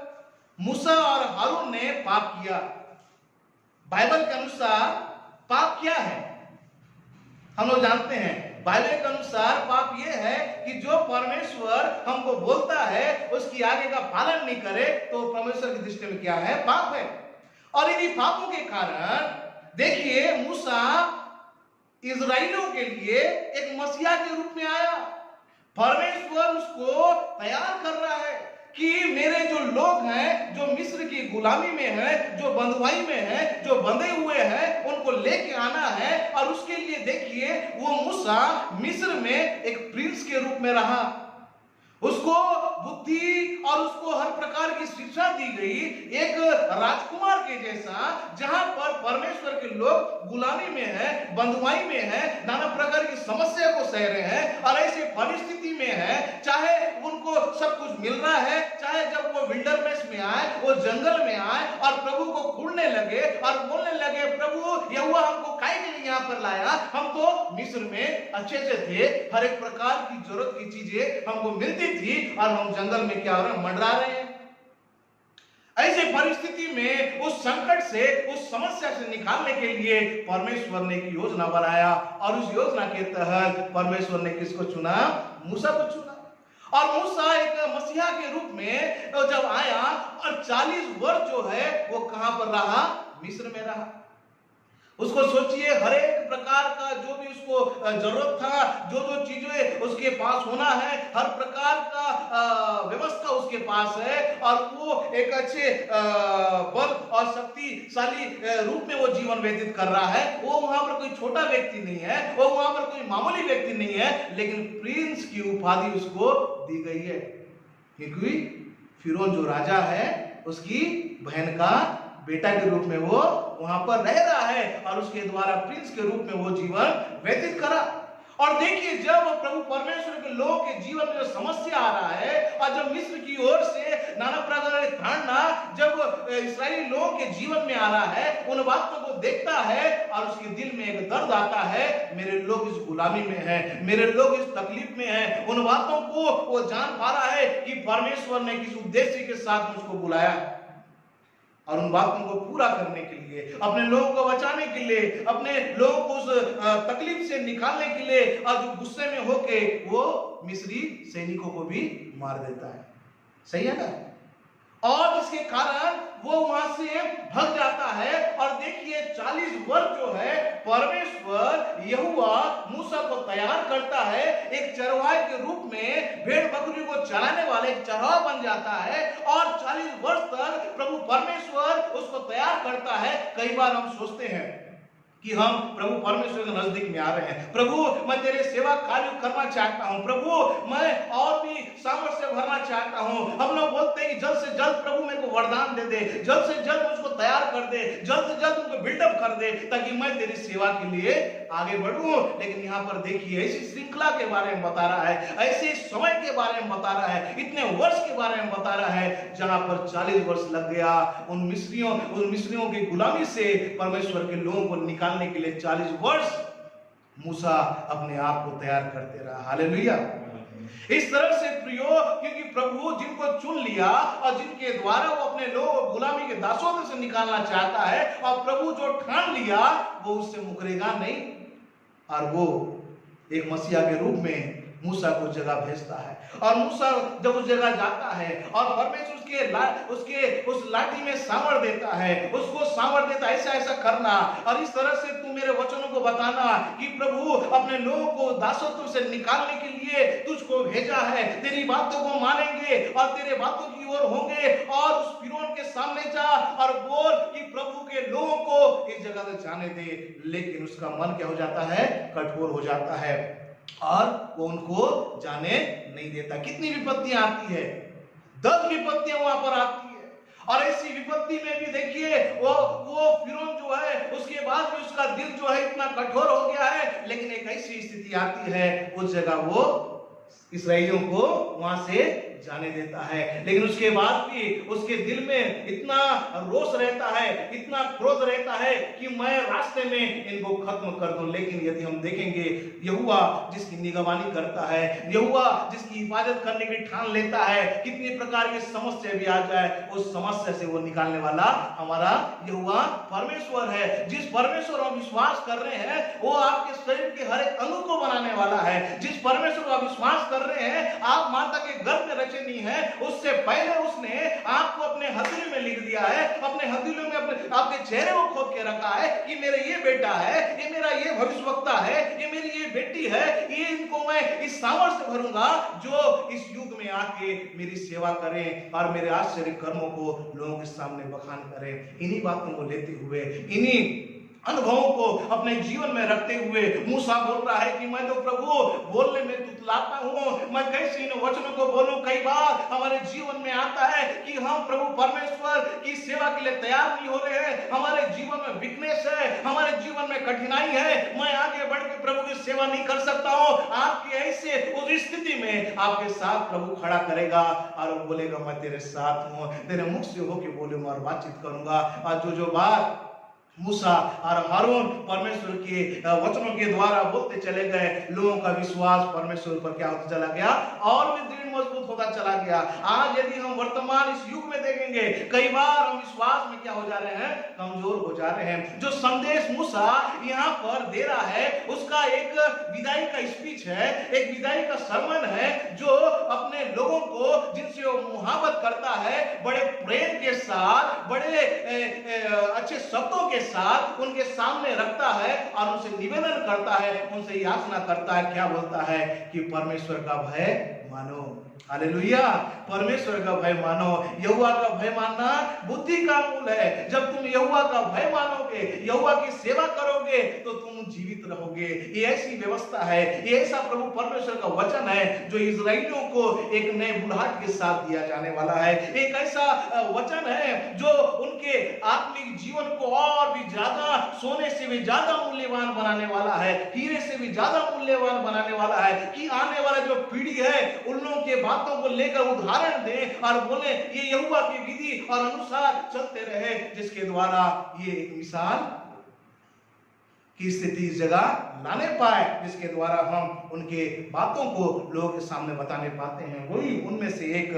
मूसा और हारून ने पाप किया, बाइबल के अनुसार पाप क्या है? हम लोग जानते हैं बाइबल के अनुसार पाप ये है कि जो परमेश्वर हमको बोलता है उसकी आगे का पालन नहीं करे तो परमेश्वर की दृष्टि में क्या है? पाप है। और इन्हीं पापों के कारण देखिए मूसा इजराइलियों के लिए एक मसीहा के रूप में आया। परमेश्वर उसको तैयार कर रहा है कि मेरे जो लोग हैं, जो मिस्र की गुलामी में हैं, जो बंधुआई में हैं, जो बंधे हुए हैं, उनको लेके आना है। और उसके लिए देखिए वो मूसा मिस्र में एक प्रिंस के रूप में रहा, उसको बुद्धि और उसको हर प्रकार की शिक्षा दी गई, एक राजकुमार के जैसा। जहां पर परमेश्वर के लोग गुलामी में हैं, बंधुआई में हैं, नाना प्रकार की समस्या को सह रहे हैं और ऐसे परिस्थिति में है, चाहे उनको सब कुछ मिल रहा है, चाहे जब वो विल्डरनेस में आए, वो जंगल में आए और प्रभु को खूंडने लगे और बोलने लगे, प्रभु यहोवा हमको काहे के लिए यहाँ पर लाया? हम तो मिस्र में अच्छे से थे, हर एक प्रकार की जरूरत की चीजें हमको मिलती थी और हम जंगल में क्या हो रहे हैं? मंडरा रहे हैं। ऐसे परिस्थिति में उस संकट से, उस समस्या से निकालने के लिए परमेश्वर ने एक योजना बनाया और उस योजना के तहत परमेश्वर ने किसको चुना? मूसा को चुना। और मूसा एक मसीहा के रूप में जब आया और 40 वर्ष जो है वो कहां पर रहा? मिस्र में रहा। उसको सोचिए, हर एक प्रकार का जो भी उसको जरूरत था, जो जो चीजें उसके पास होना है, हर प्रकार का व्यवस्था उसके पास है और वो एक अच्छे बल और शक्तिशाली रूप में वो जीवन व्यतीत कर रहा है। वो वहां पर कोई छोटा व्यक्ति नहीं है, वो वहां पर कोई मामूली व्यक्ति नहीं है, लेकिन प्रिंस की उपाधि उसको दी गई है, क्योंकि फिरौन जो राजा है उसकी बहन का बेटा के रूप में वो वहां पर रह रहा है और उसके द्वारा प्रिंस के रूप में वो जीवन व्यतीत करा। और देखिए, जब प्रभु परमेश्वर के लोगों के जीवन में जो समस्या आ रहा है और जब मिस्र की ओर से नाना प्रकार की ताड़ना जब इस्राएली लोगों के जीवन में आ रहा है, उन बातों को देखता है और उसके दिल में एक दर्द आता है, मेरे लोग इस गुलामी में हैं, मेरे लोग इस तकलीफ में हैं। उन बातों को वो जान पा रहा है कि परमेश्वर ने किस उद्देश्य के साथ मुझको बुलाया और उन बातों को पूरा करने के लिए, अपने लोगों को बचाने के लिए, अपने लोगों को उस तकलीफ से निकालने के लिए, और जो गुस्से में होके वो मिस्री सैनिकों को भी मार देता है। सही है ना? और इसके कारण वो वहां से भाग जाता है। और देखिए 40 वर्ष जो है परमेश्वर यहोवा मूसा को तैयार करता है, एक चरवाहे के रूप में भेड़ बकरी को चराने वाले एक चरवाहा बन जाता है और 40 वर्ष तक प्रभु परमेश्वर उसको तैयार करता है। कई बार हम सोचते हैं कि हम प्रभु परमेश्वर के नजदीक में आ रहे हैं, प्रभु मैं तेरे सेवा कार्य करना चाहता हूं, प्रभु मैं और भी सामर्थ्य भरना चाहता हूं। हम लोग बोलते हैं कि जल्द से जल्द प्रभु मेरे को वरदान दे दे, जल्द से जल्द मुझको तैयार कर दे, जल्द से जल्द उनको बिल्डअप कर दे ताकि मैं तेरी सेवा के लिए आगे बढ़ूं। लेकिन यहाँ पर देखिए ऐसी श्रृंखला के बारे में बता रहा है, ऐसे समय के बारे में बता रहा है, इतने वर्ष के बारे में बता रहा है जहां पर 40 वर्ष लग गया उन मिस्रियों की गुलामी से परमेश्वर के लोगों को निकालने के लिए। 40 वर्ष मूसा अपने आप को तैयार करते रहा। हालेलुया। इस तरह से प्रियो, क्योंकि प्रभु जिनको चुन लिया और जिनके द्वारा वो अपने लोग गुलामी के दासों से निकालना चाहता है, और प्रभु जो ठान लिया वो उससे मुकरेगा नहीं, और वो एक मसीहा के रूप में मूसा को जगह भेजता है। और मूसा जब उस जगह जाता है और परमेश्वर उसके उस लाठी में सामर्थ देता है, उसको सामर्थ देता है ऐसा ऐसा करना और इस तरह से तू मेरे वचनों को बताना कि प्रभु अपने लोगों को दासत्व से निकालने के लिए तुझको भेजा है, तेरी बातों को मानेंगे और तेरे बातों की ओर होंगे। और उस फिरौन के सामने जा और बोल कि प्रभु के लोगों को इस जगह से जाने दे। लेकिन उसका मन क्या हो जाता है? कठोर हो जाता है और वो उनको जाने नहीं देता। कितनी विपत्तियां आती है, 10 विपत्तियां वहां पर आती है। और ऐसी विपत्ति में भी देखिए वो फिरौन जो है उसके बाद भी उसका दिल जो है इतना कठोर हो गया है, लेकिन एक ऐसी स्थिति आती है उस जगह वो इसराइलियों को वहां से जाने देता है। लेकिन उसके बाद भी उसके दिल में इतना रोष रहता है, इतना क्रोध रहता है कि मैं रास्ते में इनको खत्म कर दूं। लेकिन यदि हम देखेंगे, यहोवा जिसकी निगरानी करता है, यहोवा जिसकी हिफाजत करने की ठान लेता है, कितनी प्रकार की समस्या भी आ जाए उस समस्या से वो निकालने वाला हमारा यहोवा परमेश्वर है। जिस परमेश्वर हम विश्वास कर रहे हैं वो आपके शरीर के हर एक अंग को बनाने वाला है। जिस परमेश्वर को आप विश्वास कर रहे हैं, आप माता के गर्भ में रचे नहीं है, उससे पहले उसने आपको अपने हथेली में लिख दिया है, अपने हथेली में अपने आपके चेहरे को खोद के रखा है कि मेरा ये बेटा है, ये मेरा ये भविष्यवक्ता है, ये मेरी ये बेटी है, ये इनको मैं इस सामर्थ्य से भरूंगा जो इस युग में आके मेरी सेवा करें और मेरे आश्चर्य कर्मों को लोगों के सामने बखान करें। इन्हीं बातों को लेते हुए, इन्हीं अनुभवों को अपने जीवन में रखते हुए मूसा बोल रहा है कि मैं तो प्रभु बोलने में तुतलाता हूं, मैं कैसे इन वचनों को बोलूं। कई बार हमारे जीवन में आता है कि हम प्रभु परमेश्वर की सेवा के लिए तैयार नहीं हो रहे हैं, हमारे जीवन में वीकनेस है, हमारे जीवन में कठिनाई है, मैं आगे बढ़ के प्रभु की सेवा नहीं कर सकता हूं। आपकी ऐसे उस स्थिति में आपके साथ प्रभु खड़ा करेगा और वो बोलेगा मैं तेरे साथ हूं, तेरे मुख से होके बोलूंगा और बातचीत करूंगा। और जो बात मूसा और हारून परमेश्वर के वचनों के द्वारा बोलते चले गए, लोगों का विश्वास परमेश्वर पर क्या होता चला गया और भी दृढ़ मजबूत होता चला गया। आज यदि हम वर्तमान इस युग में देखेंगे, कई बार हम विश्वास में क्या हो जा रहे हैं, कमजोर हो जा रहे हैं। जो संदेश मूसा यहाँ पर दे रहा है उसका एक विदाई का स्पीच है, एक विदाई का सरमन है जो अपने लोगों को जिनसे वो मुहाबत करता है बड़े प्रेम के साथ, बड़े अच्छे शब्दों के साथ उनके सामने रखता है और उनसे निवेदन करता है, उनसे याचना करता है। क्या बोलता है कि परमेश्वर का भय मानो। हालेलुया, परमेश्वर का भय मानो। यहोवा का भय मानना बुद्धि का मूल है। जब तुम यहोवा का भय मानोगे, यहोवा की सेवा करोगे तो तुम जीवित रहोगे। ये ऐसी व्यवस्था है, ये ऐसा प्रभु परमेश्वर का वचन है जो इजराइलियों को एक नए बुलाहट के साथ दिया जाने वाला है। एक ऐसा वचन है जो उनके आत्मिक जीवन को और भी ज्यादा, सोने से भी ज्यादा मूल्यवान बनाने वाला है, हीरे से भी ज्यादा मूल्यवान बनाने वाला है कि आने वाला जो पीढ़ी है उन लोगों के बातों को लेकर उदाहरण दे और बोले ये यहोवा की विधि और अनुसार चलते रहे, जिसके द्वारा ये एक मिसाल की स्थिति इस जगह लाने पाए, जिसके द्वारा हम उनके बातों को लोगों के सामने बताने पाते हैं। वही उनमें से एक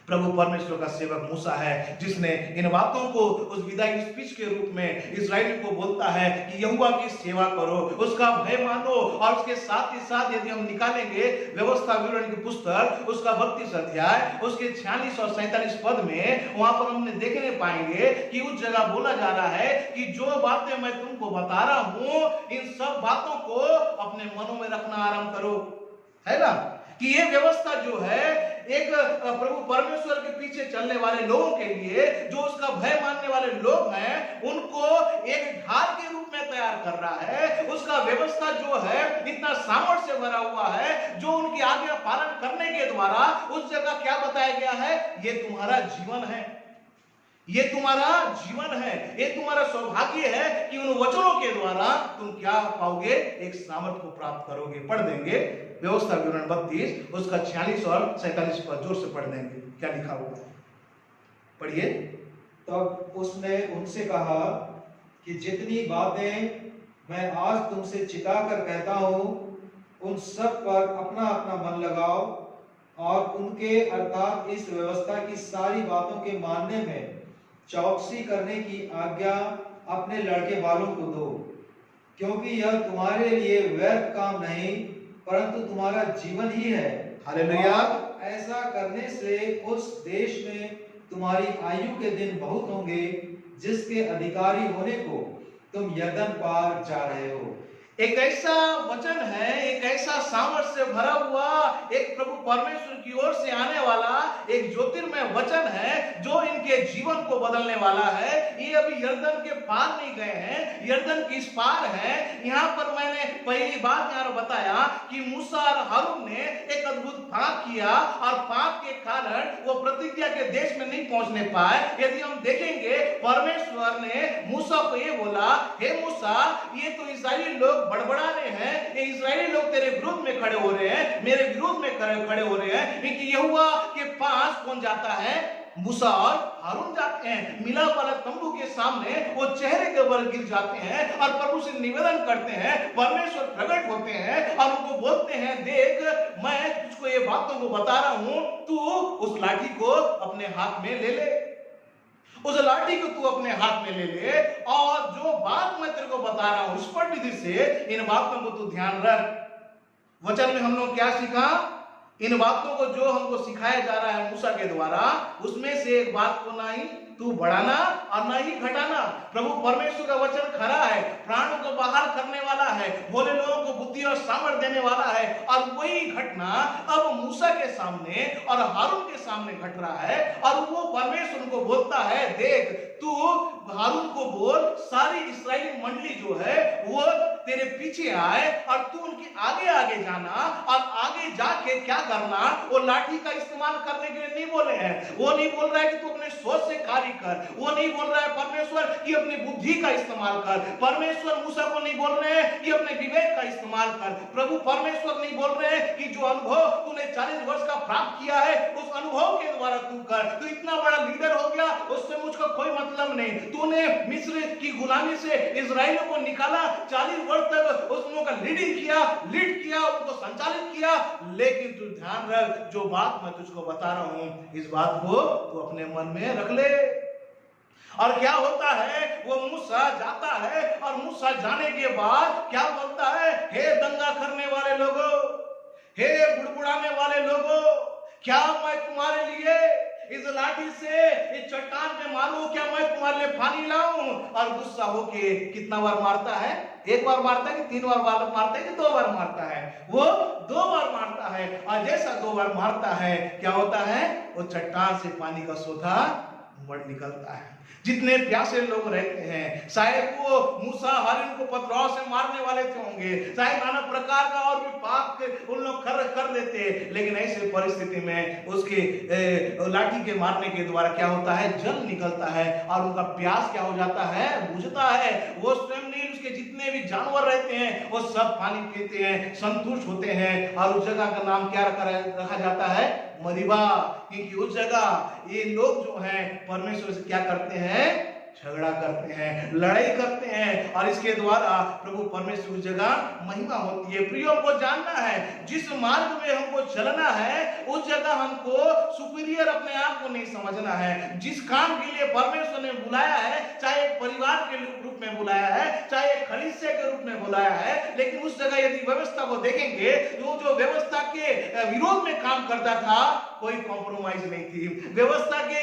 प्रभु परमेश्वर का सेवक मूसा है जिसने इन बातों को उस विदाई स्पीच के रूप में इजराइल को बोलता है कि यहोवा की सेवा करो, उसका भय मानो। और उसके साथ ही साथ यदि हम निकालेंगे व्यवस्था विवरण की पुस्तक उसका 32 अध्याय उसके 46 और 47 पद में, वहां पर हमने देखने पाएंगे कि उस जगह बोला जा रहा है कि जो बातें मैं तुमको बता रहा हूं इन सब बातों को अपने मनों में रखना आरंभ करो। है ना कि ये व्यवस्था जो है एक प्रभु परमेश्वर के पीछे चलने वाले लोगों के लिए, जो उसका भय मानने वाले लोग हैं, उनको एक ढाल के रूप में तैयार कर रहा है। उसका व्यवस्था जो है इतना सामर्थ्य से भरा हुआ है जो उनकी आज्ञा पालन करने के द्वारा उस जगह क्या बताया गया है, ये तुम्हारा जीवन है, ये तुम्हारा जीवन है, ये तुम्हारा सौभाग्य है कि उन वचनों के द्वारा तुम क्या पाओगे, एक सामर्थ को प्राप्त करोगे। पढ़ देंगे व्यवस्था विवरण 32 उसका 46 और 47 पर जोर से पढ़ देंगे, क्या लिखा हुआ है, पढ़िए। तब उसने उनसे कहा कि जितनी बातें मैं आज तुमसे चिताकर कहता हूं उन सब पर अपना अपना मन लगाओ और उनके अर्थात इस व्यवस्था की सारी बातों के मानने में चौकसी करने की आज्ञा अपने लड़के वालों को दो, क्योंकि यह तुम्हारे लिए व्यर्थ काम नहीं परंतु तुम्हारा जीवन ही है। हालेलुया। ऐसा करने से उस देश में तुम्हारी आयु के दिन बहुत होंगे जिसके अधिकारी होने को तुम यर्दन पार जा रहे हो। एक ऐसा वचन है, एक ऐसा सामर्थ्य से भरा हुआ एक प्रभु परमेश्वर की ओर से आने वाला एक ज्योतिर्मय वचन है जो इनके जीवन को बदलने वाला है। ये ये अभी यरदन के पार नहीं गए हैं, यरदन के इस पार है। यहाँ पर मैंने पहली बात यहाँ बताया कि मूसा और हारून ने एक अद्भुत पाप किया और पाप के कारण वो प्रतिज्ञा के देश में नहीं पहुंचने पाए। यदि हम देखेंगे परमेश्वर ने मूसा को ये बोला, हे मूसा, ये तो इस्राएली लोग बड़बड़ा रहे हैं, ये इस्राएली लोग तेरे विरोध में खड़े हो रहे हैं, मेरे विरोध में खड़े हो रहे हैं, क्योंकि यहोवा के पास कौन जाता है? मूसा और हारून जाते हैं। मिलाप वाला तंबू के सामने वो चेहरे के बल गिर जाते हैं और प्रभु से निवेदन करते हैं। परमेश्वर प्रकट होते हैं और उनको बोलते हैं, देख मैं तुझको ये बातों को बता रहा हूं, तू उस लाठी को अपने हाथ में ले ले, उस लाठी को तू अपने हाथ में ले ले, और जो बात मैं तेरे को बता रहा हूं स्पष्ट विधि से इन बातों को तू ध्यान रख। वचन में हम लोग क्या सीखा? इन बातों को जो हमको सिखाया जा रहा है मूसा के द्वारा, उसमें से एक बात को नहीं तू बढ़ाना और ना ही घटाना। प्रभु परमेश्वर का वचन खरा है, प्राणों को बाहर करने वाला है, भोले लोगों को बुद्धि और सामर्थ्य देने वाला है। और वही घटना अब मूसा के सामने और हारून के सामने घट रहा है और वो परमेश्वर उनको बोलता है, देख तू हारून को बोल, सारी इस्राएली मंडली जो है वो तेरे पीछे आए और तू उनके आगे आगे जाना और आगे जाके क्या करना? वो लाठी का इस्तेमाल करने के लिए नहीं बोले हैं। वो नहीं बोल रहा है कि तू अपने सोच से कार्य कर, वो नहीं बोल रहा है परमेश्वर कि अपनी बुद्धि का इस्तेमाल कर। परमेश्वर मूसा को नहीं बोल रहे हैं कि अपने विवेक का इस्तेमाल कर। प्रभु परमेश्वर नहीं बोल रहे हैं कि जो अनुभव तूने 40 वर्ष का प्राप्त किया है उस अनुभव के द्वारा तू कर। तू इतना बड़ा लीडर हो गया, उससे मुझको कोई मतलब नहीं। तूने मिस्र की गुलामी से इजराइलियों को निकाला, 40 वर्ष तक उस लोगों का लीड किया, उनको संचालित किया, लेकिन तू ध्यान रख, जो बात मैं तुझको बता रहा हूं इस बात को तू अपने मन में रख ले। और क्या होता है? वो मूसा जाता है और मूसा जाने के बाद क्या बोलता है? हे दंगा करने वाले लोगों, हे बुड़बुड़ाने वाले लोगों, क्या मैं तुम्हारे लिए इस लाठी से इस चट्टान पे मारूं? क्या मैं तुम्हारे लिए पानी लाऊं? और गुस्सा होके कितना बार मारता है? एक बार मारता है कि 3 बार मारता है कि 2 बार मारता है? वो 2 बार मारता है। और जैसा 2 बार मारता है क्या होता है? वो चट्टान से पानी का सोधा उमड़ निकलता है। जितने प्यासे लोग रहते हैं, शायद वो मूसा हारून को पथराव से मारने वाले थे होंगे, शायद नाना प्रकार का और भी पाप उन लोग कर लेते, लेकिन ऐसे परिस्थिति में उसके लाठी के मारने के द्वारा क्या होता है? जल निकलता है और उनका प्यास क्या हो जाता है? बुझता है। वो स्वयं नहीं, उसके जितने भी जानवर रहते हैं वो सब पानी पीते हैं, संतुष्ट होते हैं। और उस जगह का नाम क्या रखा जाता है? मरीबा। क्योंकि उस जगह ये लोग जो हैं परमेश्वर से क्या करते हैं? झगड़ा करते हैं, लड़ाई करते हैं, और इसके द्वारा प्रभु परमेश्वर की जगह महिमा होती है। प्रियो, को जानना है जिस मार्ग में हमको चलना है उस जगह हमको सुपीरियर अपने आप को नहीं समझना है। जिस काम के लिए परमेश्वर ने बुलाया है, चाहे एक परिवार के रूप में बुलाया है, चाहे एक कलीसिया के रूप में बुलाया है, लेकिन उस जगह यदि व्यवस्था को देखेंगे तो जो व्यवस्था के विरोध में काम करता था कोई कॉम्प्रोमाइज नहीं थी। व्यवस्था के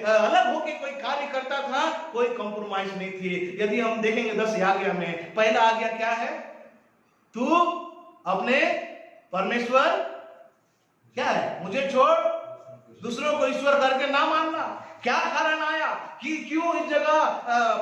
अलग होकर कोई कार्य करता था, कोई कॉम्प्रोमाइज नहीं थी। यदि हम देखेंगे 10 आज्ञा में पहला आज्ञा क्या है? तू अपने परमेश्वर क्या है? मुझे छोड़ दूसरों को ईश्वर करके ना मानना। क्या कारण आया कि क्यों इस जगह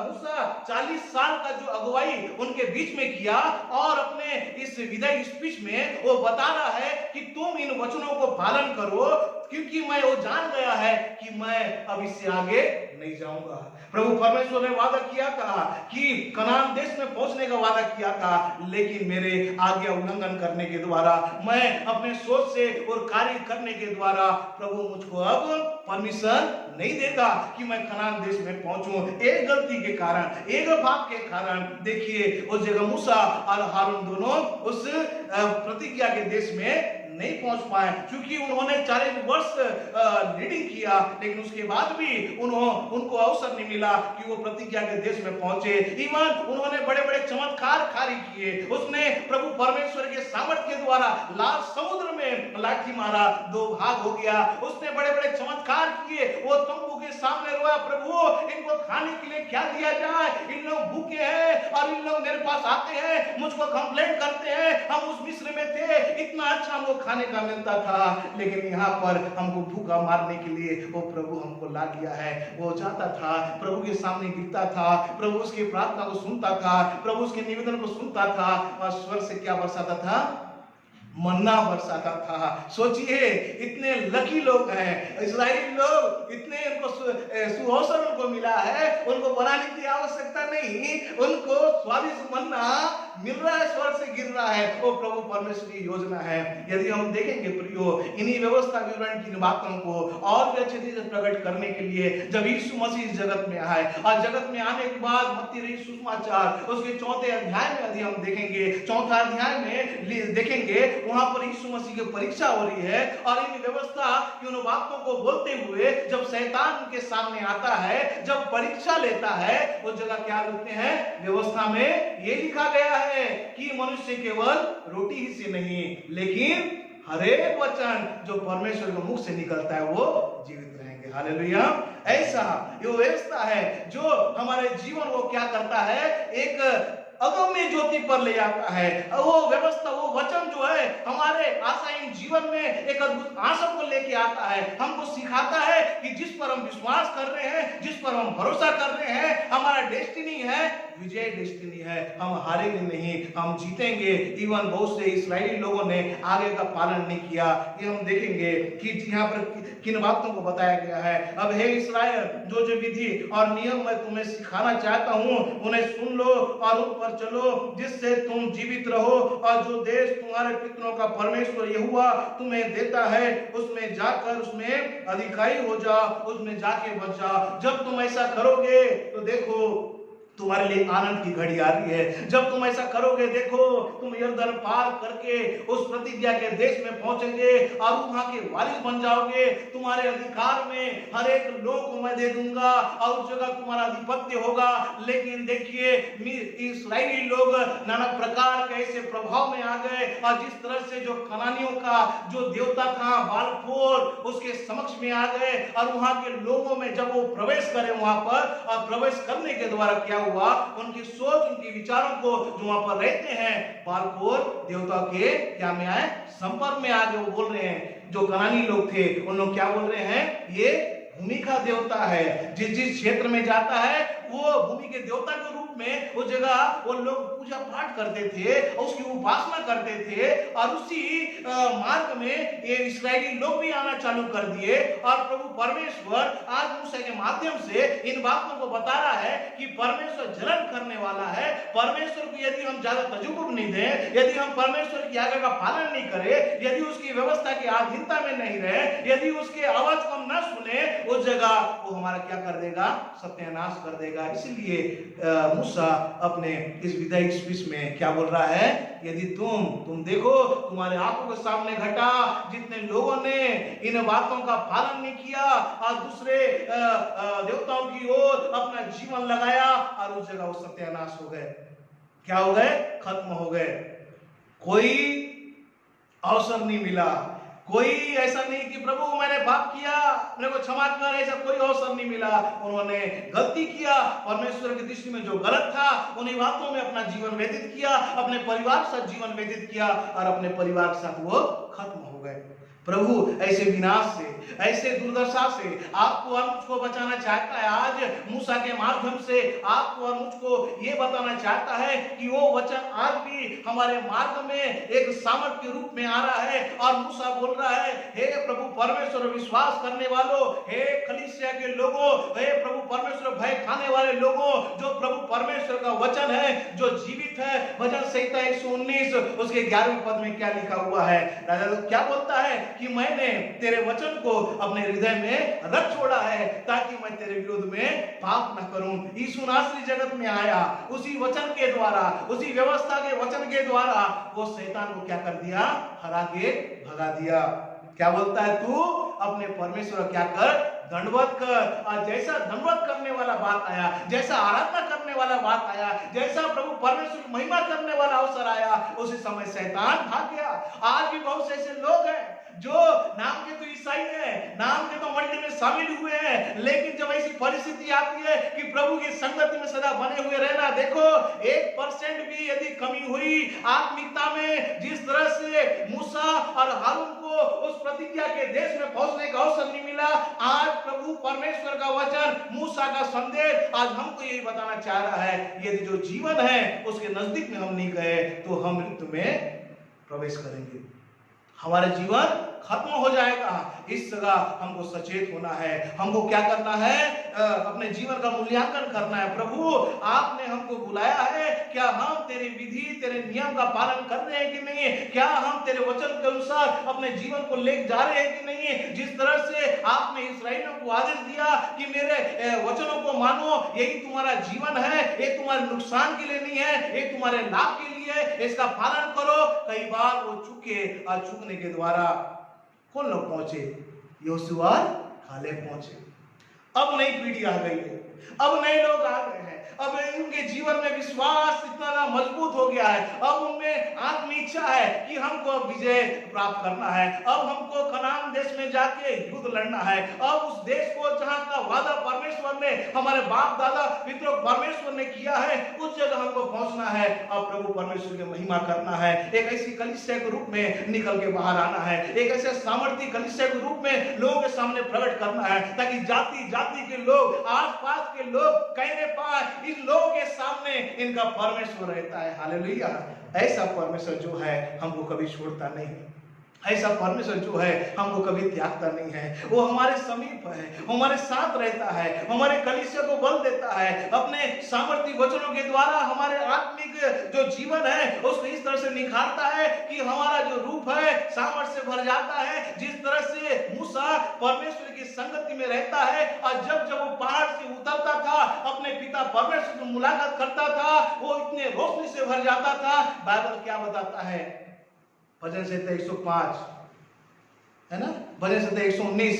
मूसा 40 साल का जो अगुवाई उनके बीच में किया और अपने इस विदाई स्पीच में वो बता रहा है कि तुम इन वचनों को पालन करो, क्योंकि मैं वो जान गया है कि मैं अब इससे आगे नहीं जाऊंगा। प्रभु परमेश्वर ने वादा किया था कि कनान देश में पहुंचने का वादा किया था, लेकिन मेरे आज्ञा उल्लंघन करने के द्वारा, मैं अपने सोच से और कार्य करने के द्वारा प्रभु मुझको अब परमिशन नहीं देगा कि मैं कनान देश में पहुंचूं। एक गलती के कारण, एक पाप के कारण देखिए उस जगह मूसा और हारून दोनों उस प्रतिज्ञा के देश में नहीं पहुंच पाए, क्योंकि उन्होंने 40 वर्ष लीडिंग किया, लेकिन उसके बाद भी उनको अवसर नहीं मिला कि वो प्रतिज्ञा के देश में पहुंचे। इवन उन्होंने बड़े बड़े चमत्कार कार्य किए। उसने प्रभु परमेश्वर के सामर्थ्य के द्वारा लाल समुद्र में लाठी मारा, 2 भाग हो गया। उसने बड़े बड़े चमत्कार किए, वो तंबू प्रभु के सामने रोया, प्रभु इनको खाने के लिए क्या दिया जाए, इन लोग भूखे हैं और इन लोग मेरे पास आते हैं, मुझको कंप्लेंट करते हैं, हम उस मिस्र में थे, इतना अच्छा हमको खाने का मिलता था, लेकिन यहाँ पर हमको भूखा मारने के लिए वो प्रभु हमको ला दिया है। वो जाता था, प्रभु के सामने गिरता था, प्रभु उसकी प्रार्थना को सुनता था, प्रभु उसके निवेदन को सुनता था और स्वर्ग से क्या बरसाता था, मन्ना बरसाता था। सोचिए इतने लकी लोग हैं इस्राएली लोग, इतने उनको सुअवसर उनको मिला है, उनको बनाने की आवश्यकता नहीं, उनको स्वादिष्ट मन्ना मिल रहा है, स्वर्ग से गिर रहा है। वो प्रभु परमेश्वर की योजना है। यदि हम देखेंगे प्रियो, इन्हीं व्यवस्था विवरण की बातों को और भी अच्छे से प्रकट करने के लिए जब यीशु मसीह इस जगत में आए और जगत में आने के बाद मत्ती रही सुसमाचार उसके 4 अध्याय में यदि हम देखेंगे, 4 अध्याय में देखेंगे, वहां पर यीशु मसीह की परीक्षा हो रही है और इन व्यवस्था की उन बातों को बोलते हुए जब शैतान उनके सामने आता है, जब परीक्षा लेता है, उस जगह क्या लिखते हैं, व्यवस्था में ये लिखा गया है कि मनुष्य केवल रोटी ही से नहीं लेकिन हर एक वचन जो परमेश्वर के मुख से निकलता है वो जीवित रहेंगे। हालेलुया। ऐसा ये व्यवस्था है जो हमारे जीवन को क्या करता है, एक अगम्य ज्योति पर ले आता है। वो व्यवस्था, वो वचन जो है हमारे आशाहीन जीवन में एक अद्भुत आशा को लेके आता है, हमको सिखाता है कि जिस पर हम विश्वास कर रहे हैं, जिस पर हम भरोसा कर रहे हैं, हमारा डेस्टिनी है, विजय डेस्टिनी है, हम हारेंगे नहीं, हम जीतेंगे। इवन बहुत से इस्राएली लोगों ने आगे का पालन नहीं किया। ये हम देखेंगे कि यहाँ पर किन बातों को बताया गया है। अब हे इस्राएल, जो जो विधि और नियम मैं तुम्हें सिखाना चाहता हूँ उन्हें सुन लो और उन पर चलो, जिससे तुम जीवित रहो और जो देश तुम्हारे पितरों का परमेश्वर यहोवा तुम्हें देता है उसमें जाकर उसमें अधिकारी हो जाओ, उसमें जाके बच जाओ। जब तुम ऐसा करोगे तो देखो तुम्हारे लिए आनंद की घड़ी आ रही है। जब तुम ऐसा करोगे, देखो तुम यरदन पार करके उस प्रतिज्ञा के देश में पहुंचेंगे और वहां के वारिस बन जाओगे। तुम्हारे अधिकार में हर एक लोग को मैं दे दूंगा और उस जगह तुम्हारा अधिपत्य होगा। लेकिन देखिए इस्राएली लोग नाना प्रकार के ऐसे प्रभाव में आ गए और जिस तरह से जो कनानियों का जो देवता था बालपोर उसके समक्ष में आ गए और वहां के लोगों में जब वो प्रवेश करे वहां पर, और प्रवेश करने के द्वारा क्या हुआ, उनकी सोच, उनके विचारों को जो वहां पर रहते हैं बालपोर देवता के क्या में आए, संपर्क में आगे। वो बोल रहे हैं, जो कनानी लोग थे उन लोग क्या बोल रहे हैं, ये भूमि का देवता है। जिस जिस क्षेत्र में जाता है वो भूमि के देवता के रूप में उस जगह वो लोग पूजा पाठ करते थे, उसकी उपासना करते थे और उसी मार्ग में ये इस्राएली लोग भी आना चालू कर दिए। और प्रभु परमेश्वर आज मूसा के माध्यम से इन बातों को बता रहा है कि परमेश्वर जलन करने वाला है। परमेश्वर को यदि हम ज्यादा तजुर्बा नहीं दें, यदि हम परमेश्वर की आज्ञा का पालन नहीं करें, यदि उसकी व्यवस्था की अधीनता में नहीं रहे, यदि उसके आवाज को हम न सुने, उस जगह वो हमारा क्या कर देगा, सत्यानाश कर देगा। इसलिए मूसा अपने इस विदाई स्पीच में क्या बोल रहा है, यदि तुम देखो तुम्हारे आंखों के सामने घटा जितने लोगों ने इन बातों का पालन नहीं किया और दूसरे देवताओं की ओर अपना जीवन लगाया और उस जगह वो सत्यानाश हो गए। क्या हो गए, खत्म हो गए। कोई अवसर नहीं मिला, कोई ऐसा नहीं कि प्रभु मैंने पाप किया मेरे को क्षमा कर, ऐसा कोई अवसर नहीं मिला। उन्होंने गलती किया, परमेश्वर की दृष्टि में जो गलत था उन्हीं बातों में अपना जीवन व्यतीत किया, अपने परिवार के साथ जीवन व्यतीत किया और अपने परिवार के साथ वो खत्म हो गए। प्रभु ऐसे विनाश से, ऐसे दुर्दशा से आपको और मुझको बचाना चाहता है। आज मूसा के माध्यम से आपको और मुझको ये बताना चाहता है कि वो वचन आज भी हमारे मार्ग में एक सामर्थ के रूप में आ रहा है। और मूसा बोल रहा है, हे प्रभु परमेश्वर विश्वास करने वालों, हे कलीसिया के लोगों, हे प्रभु परमेश्वर भय खाने वाले लोगों, जो प्रभु परमेश्वर का वचन है जो जीवित है। भजन संहिता 119 उसके 11वें पद में क्या लिखा हुआ है, राजा लोग क्या बोलता है कि मैंने तेरे वचन को अपने हृदय में रख छोड़ा है ताकि मैं तेरे विरोध में पाप न करूं। यीशु नासरी जगत में आया, उसी वचन के द्वारा, उसी व्यवस्था के वचन के द्वारा वो शैतान को क्या कर दिया, हरा के भगा दिया। क्या बोलता है, तू अपने परमेश्वर क्या कर, दंडवत कर। और जैसा दंडवत करने वाला बात आया, जैसा आराधना करने वाला बात आया, जैसा प्रभु परमेश्वर की महिमा करने वाला अवसर आया, उसी समय शैतान भाग गया। आज भी बहुत से ऐसे लोग हैं जो नाम के तो ईसाई हैं, नाम के तो मंडली में शामिल हुए हैं, लेकिन जब ऐसी परिस्थिति आती है कि प्रभु की संगति में सदा बने हुए रहना, देखो 1% भी यदि कमी हुई आत्मिकता में, जिस तरह से मूसा और हारून को उस प्रतिज्ञा के देश में पहुंचने का अवसर नहीं मिला, आज प्रभु परमेश्वर का वचन, मूसा का संदेश आज हमको यही बताना चाह रहा है, यदि जो जीवन है उसके नजदीक में हम नहीं गए तो हम मृत्यु में प्रवेश करेंगे, हमारा जीवन खत्म हो जाएगा। इस जगह हमको सचेत होना है, हमको क्या करना है, अपने जीवन का मूल्यांकन करना है। प्रभु आपने हमको बुलाया है, क्या हम तेरी विधि तेरे नियम का पालन कर रहे हैं कि नहीं, क्या हम तेरे वचन के अनुसार अपने जीवन को ले जा रहे हैं कि नहीं। जिस तरह से आपने इस्राएलियों को आदेश दिया कि मेरे वचनों को मानो, यही तुम्हारा जीवन है, ये तुम्हारे नुकसान के लिए नहीं है, ये तुम्हारे लाभ के लिए, इसका पालन करो। कई बार वो चूके और चूकने के द्वारा कौन लोग पहुंचे, यहोशू और कालेब पहुंचे। अब नई पीढ़ी आ गई है, अब नए लोग आ गए हैं, अब उनके जीवन में विश्वास इतना मजबूत हो गया है, अब उनमें आत्म इच्छा है कि हमको विजय प्राप्त करना है, अब हमको कनान देश में जाके युद्ध लड़ना है, अब उस देश को जहां का वादा परमेश्वर ने, हमारे बाप दादा पितरों परमेश्वर ने किया है, उस जगह हमको पहुंचना है। अब प्रभु परमेश्वर की महिमा करना है, एक ऐसी कलीसिया के रूप में निकल के बाहर आना है, एक ऐसे सामर्थ्य कलीसिया के रूप में लोगों के सामने प्रकट करना है, ताकि जाति जाति के लोग, आस पास के लोग कहने पाए इन लोगों के सामने इनका परमेश्वर रहता है। हालेलुया। ऐसा परमेश्वर जो है हमको कभी छोड़ता नहीं है, ऐसा परमेश्वर जो है हमको कभी त्यागता नहीं है, वो हमारे समीप है, हमारे साथ रहता है, हमारे कलीसिया को बल देता है, अपने सामर्थ्य वचनों के द्वारा हमारे आत्मिक जो जीवन है उसको इस तरह से निखारता है कि हमारा जो रूप है सामर्थ्य से भर जाता है। जिस तरह से मूसा परमेश्वर की संगति में रहता है और जब जब वो पहाड़ से उतरता था, अपने पिता परमेश्वर से मुलाकात करता था, वो इतने रोशनी से भर जाता था। बाइबल क्या बताता है, भजन संहिता 105 है ना, भजन संहिता 119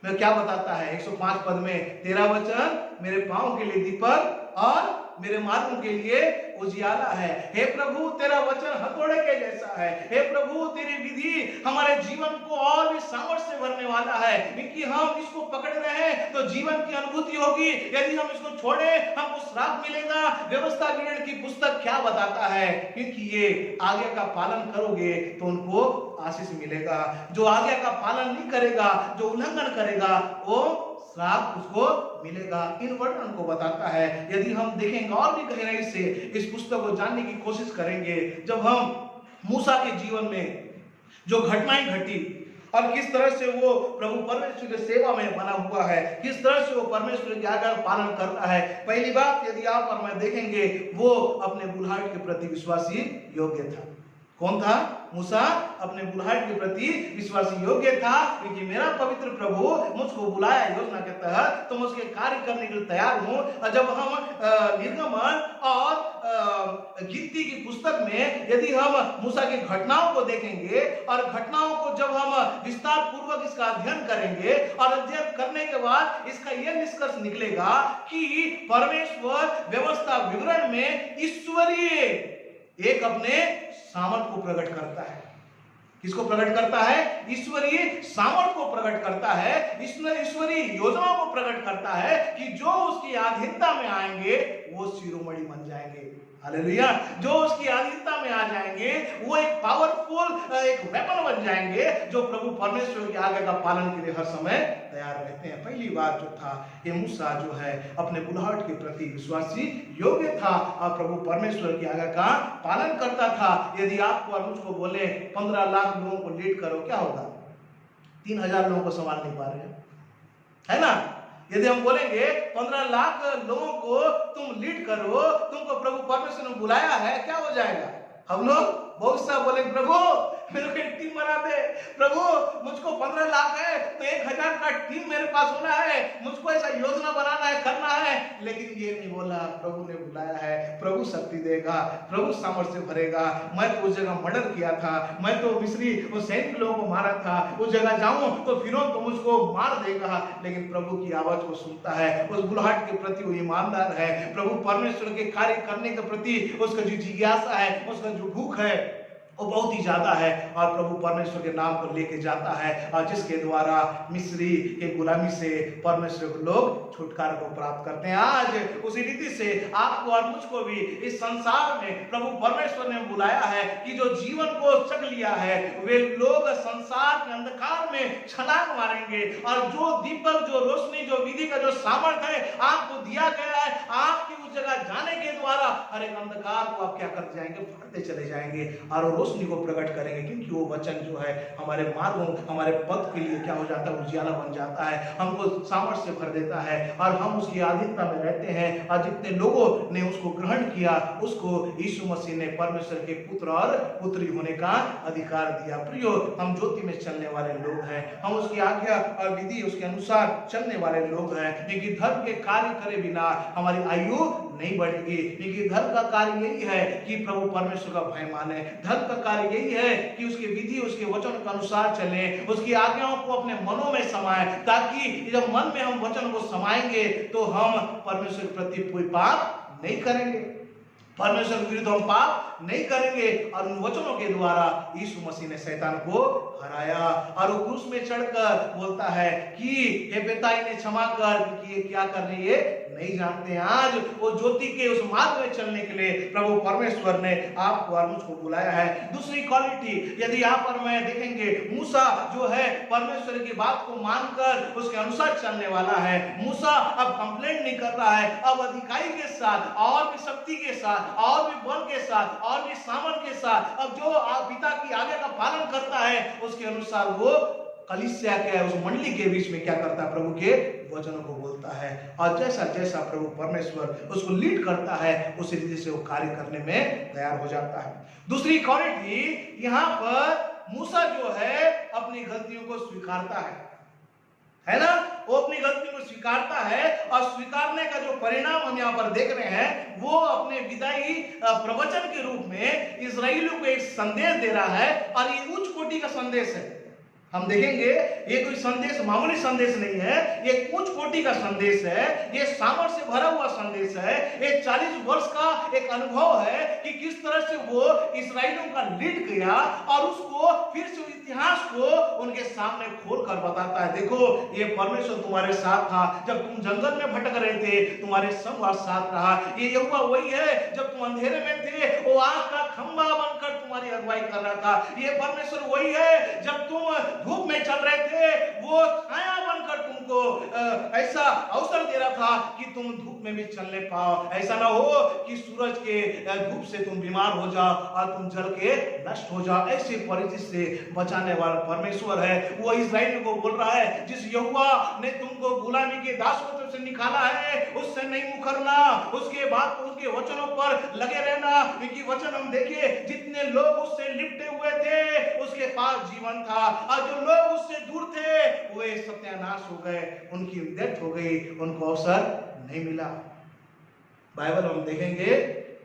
में क्या बताता है, 105 पद में, तेरा वचन मेरे पांव के लिए दीपक और मेरे मार्गों के लिए उजियाला है। हे प्रभु तेरा वचन हथौड़े के जैसा है, हे प्रभु तेरी विधि हमारे जीवन को और भी सामर्थ्य से भरने वाला है, क्योंकि हम इसको पकड़ रहे हैं तो जीवन की अनुभूति होगी, यदि हम इसको छोड़े हमको श्राप मिलेगा। व्यवस्था विवरण की पुस्तक क्या बताता है, क्योंकि ये आज्ञा का पालन करोगे तो उनको आशीष मिलेगा, जो आज्ञा का पालन नहीं करेगा, जो उल्लंघन करेगा, वो श्राप उसको मिलेगा। इन वर्णन को बताता है। यदि हम देखेंगे और भी गहराई से इस पुस्तक को जानने की कोशिश करेंगे, जब हम मूसा के जीवन में जो घटनाएं घटी और किस तरह से वो प्रभु परमेश्वर की सेवा में बना हुआ है, किस तरह से वो परमेश्वर की आज्ञा का पालन करता है। पहली बात यदि आप और मैं देखेंगे, वो अपने बुलाहट के प्रति विश्वासी योग्य था। कौन था? मूसा अपने बुलाहट के प्रति विश्वासी योग्य था, क्योंकि मेरा पवित्र प्रभु मुझको बुलाया योजना के तहत, तो मैं उसके कार्य करने के लिए तैयार हूं। और जब हम निर्गमन और गिनती की पुस्तक में यदि हम मूसा की घटनाओं को देखेंगे और घटनाओं को जब हम विस्तार पूर्वक इसका अध्ययन करेंगे और अध्ययन करने के बाद इसका यह निष्कर्ष निकलेगा कि परमेश्वर व्यवस्था विवरण में ईश्वरीय एक अपने सामर्थ को प्रकट करता है। किसको प्रकट करता है? ईश्वरीय सामर्थ को प्रकट करता है, ईश्वरीय योजनाओं को प्रकट करता है कि जो उसकी अधीनता में आएंगे वो शिरोमणि बन जाएंगे। हालेलुया। जो उसकी अधीनता में आ जाएंगे वो एक पावरफुल एक वेपन बन जाएंगे, जो प्रभु परमेश्वर की आज्ञा का पालन के लिए हर समय तैयार रहते हैं। पहली बात जो था, ये मूसा जो है अपने बुलाहट के प्रति विश्वासी योग्य था और प्रभु परमेश्वर की आज्ञा का पालन करता था। यदि आपको और मुझको बोले 15 लाख लोगों को लीड करो, क्या होगा? 3000 लोगों को संभाल नहीं पा रहे हैं, है ना? यदि हम बोलेंगे 15 लाख लोगों को तुम लीड करो, तुमको प्रभु परमेश्वर ने बुलाया है, क्या हो जाएगा? हम लोग बहुत सा बोलेंगे, प्रभु मेरे को एक टीम बना दे, प्रभु मुझको 15 लाख है तो 1000 का टीम मेरे पास होना है, मुझको ऐसा योजना बनाना है, करना है। लेकिन ये नहीं बोला, प्रभु ने बुलाया है, प्रभु शक्ति देगा, प्रभु सामर्थ्य से भरेगा। मैं तो उस जगह मर्डर किया था, मैं तो मिस्री उस सैनिक लोगों को मारा था, उस जगह जाऊं तो फिरौन तो मुझको मार देगा। लेकिन प्रभु की आवाज को सुनता है, उस बुलाहट के प्रति वो ईमानदार है, प्रभु परमेश्वर के कार्य करने के प्रति उसका जो जिज्ञासा है, उसका जो भूख है, वो बहुत ही ज्यादा है और प्रभु परमेश्वर के नाम को लेके जाता है और जिसके द्वारा मिस्री के गुलामी से परमेश्वर को लोग छुटकारा को प्राप्त करते हैं। आज उसी रीति से आपको और मुझको भी इस संसार में प्रभु परमेश्वर ने बुलाया है कि जो जीवन को चख लिया है वे लोग संसार के अंधकार में छलांग मारेंगे और जो दीपक, जो रोशनी, जो विधि का जो सामर्थ्य है आपको दिया गया है, आपकी उस जगह जाने के द्वारा हर एक अंधकार को आप क्या करते जाएंगे, फाड़ते चले जाएंगे और रोशनी को प्रकट करेंगे, क्योंकि वो वचन जो है हमारे मार्गों, हमारे पथ के लिए क्या हो जाता है, उजियाला बन जाता है, हमको सामर्थ्य से भर देता है और हम उसकी अधीनता में रहते हैं। और जितने लोगों ने उसको ग्रहण किया उसको यीशु मसीह ने परमेश्वर के पुत्र और पुत्री होने का अधिकार दिया। प्रियो, हम ज्योति में चलने वाले लोग हैं, हम उसकी आज्ञा और विधि उसके अनुसार चलने वाले लोग हैं, क्योंकि धर्म के कार्य करे बिना हमारी आयु नहीं बढ़ेगी। क्योंकि धर्म का कार्य यही है कि प्रभु परमेश्वर का भय माने, धर्म का कार्य यही है कि उसकी विधि, उसके वचन के अनुसार चलें, उसकी आज्ञाओं को अपने मनों में समाएं, ताकि जब मन में हम वचन को समाएंगे तो हम परमेश्वर के प्रति कोई पाप नहीं करेंगे, परमेश्वर के विरुद्ध हम पाप नहीं करेंगे। और उन वचनों के द्वारा यीशु मसीह ने शैतान को हराया और वो क्रूस में चढ़कर बोलता है कि हे पिता इन्हें क्षमा कर, क्योंकि ये क्या कर रही है नहीं जानते हैं। आज वो ज्योति के उस मार्ग में चलने के लिए प्रभु परमेश्वर ने आपको और मुझको बुलाया है। दूसरी क्वालिटी यदि यहाँ पर मैं देखेंगे, मूसा जो है परमेश्वर की बात को मानकर उसके अनुसार चलने वाला है। मूसा अब कंप्लेंट नहीं कर रहा है, अब अधिकारी के साथ और भी शक्ति के साथ और भी बल के साथ और भी सामर्थ के साथ अब जो पिता की आज्ञा का पालन करता है उसके अनुसार वो कलीसिया के उस मंडली के बीच में क्या करता है, प्रभु के वचनों को बोलता है और जैसा जैसा प्रभु परमेश्वर उसको लीड करता है उसी रीति से वो कार्य करने में तैयार हो जाता है। दूसरी क्वालिटी यहाँ पर मूसा जो है अपनी गलतियों को स्वीकारता है ना, वो अपनी गलती को स्वीकारता है और स्वीकारने का जो परिणाम हम यहाँ पर देख रहे हैं वो अपने विदाई प्रवचन के रूप में इस्राएलियों को एक संदेश दे रहा है और ये उच्च कोटि का संदेश है। हम देखेंगे ये कोई संदेश मामूली संदेश नहीं है, ये उच्च कोटि का संदेश है, ये सामर्थ्य से भरा हुआ संदेश है। ये 40 वर्ष का एक अनुभव है कि किस तरह से वो इस्राएलियों का लीड किया और उसको फिर से इतिहास को उनके सामने खोल कर बताता है। देखो ये परमेश्वर तुम्हारे साथ था जब तुम जंगल में भटक रहे थे, तुम्हारे संग साथ रहा। ये यहोवा वही है जब तुम अंधेरे में थे, वो आग का खंभा बनकर तुम्हारी अगुवाई कर रहा था। ये परमेश्वर वही है जब तुम धूप में चल रहे थे, वो छाया बनकर तुमको ऐसा अवसर दे रहा था कि तुम धूप में भी चलने पाओ। ऐसा ना हो कि सूरज के धूप से तुम बीमार हो जाओ और तुम जल के नष्ट हो जाओ। ऐसी परिस्थिति से बचाने वाला परमेश्वर है। वो इस्राएल को बोल रहा है जिस यहोवा ने तुमको गुलामी के दासत्व से निकाला है उससे नहीं मुकरना, उसके बाद उसके वचनों पर लगे रहना। क्योंकि वचन हम देखिए जितने लोग उससे लिपटे हुए थे उसके पास जीवन था और जो लोग उससे दूर थे वे सत्यानाश हो गए, उनकी डेथ हो गई, उनको अवसर नहीं मिला। बाइबल हम देखेंगे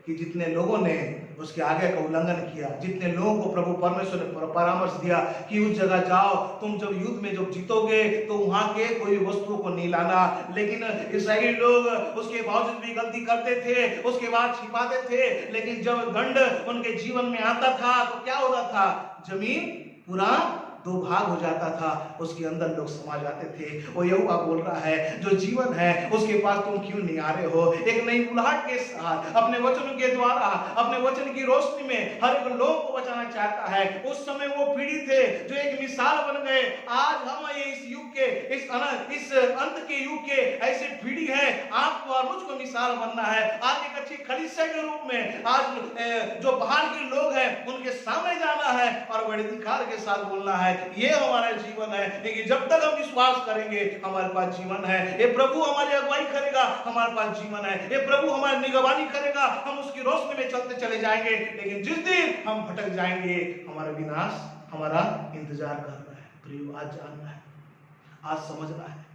कि जितने लोगों ने उसके आज्ञा का उल्लंघन किया, जितने लोगों को प्रभु परमेश्वर ने परामर्श दिया कि उस जगह जाओ, तुम जब युद्ध में जब जीतोगे तो वहां के कोई वस्तुओं को नहीं लाना, लेकिन इस्राएली लोग उसके बावजूद भी गलती करते थे, उसके बाद छिपाते थे। लेकिन जब दंड उनके जीवन में आता था तो क्या होता था, जमीन पूरा दो भाग हो जाता था, उसके अंदर लोग समा जाते थे। वो यहोवा बोल रहा है जो जीवन है उसके पास तुम क्यों नहीं आ रहे हो? एक नई बुलाहट के साथ अपने वचनों के द्वारा, अपने वचन की रोशनी में हर एक लोग को बचाना चाहता है। उस समय वो पीढ़ी थे जो एक मिसाल बन गए। आज हम ये इस युग के इस अंत के युग के ऐसे पीढ़ी है, आपको और मुझको मिसाल बनना है। आज एक अच्छी कलीसिया के रूप में आज जो बाहर के लोग हैं उनके सामने जाना है और बड़े अधिकार के साथ बोलना है। ये हमारा जीवन है, लेकिन जब तक हम विश्वास करेंगे हमारे पास जीवन है। ये प्रभु हमारी अगुवाई करेगा, हमारे पास जीवन है। ये प्रभु हमारी निगरानी करेगा, हम उसकी रोशनी में चलते चले जाएंगे। लेकिन जिस दिन हम भटक जाएंगे हमारा विनाश हमारा इंतजार कर रहा है। प्रियो, आज जानना है, आज समझना है।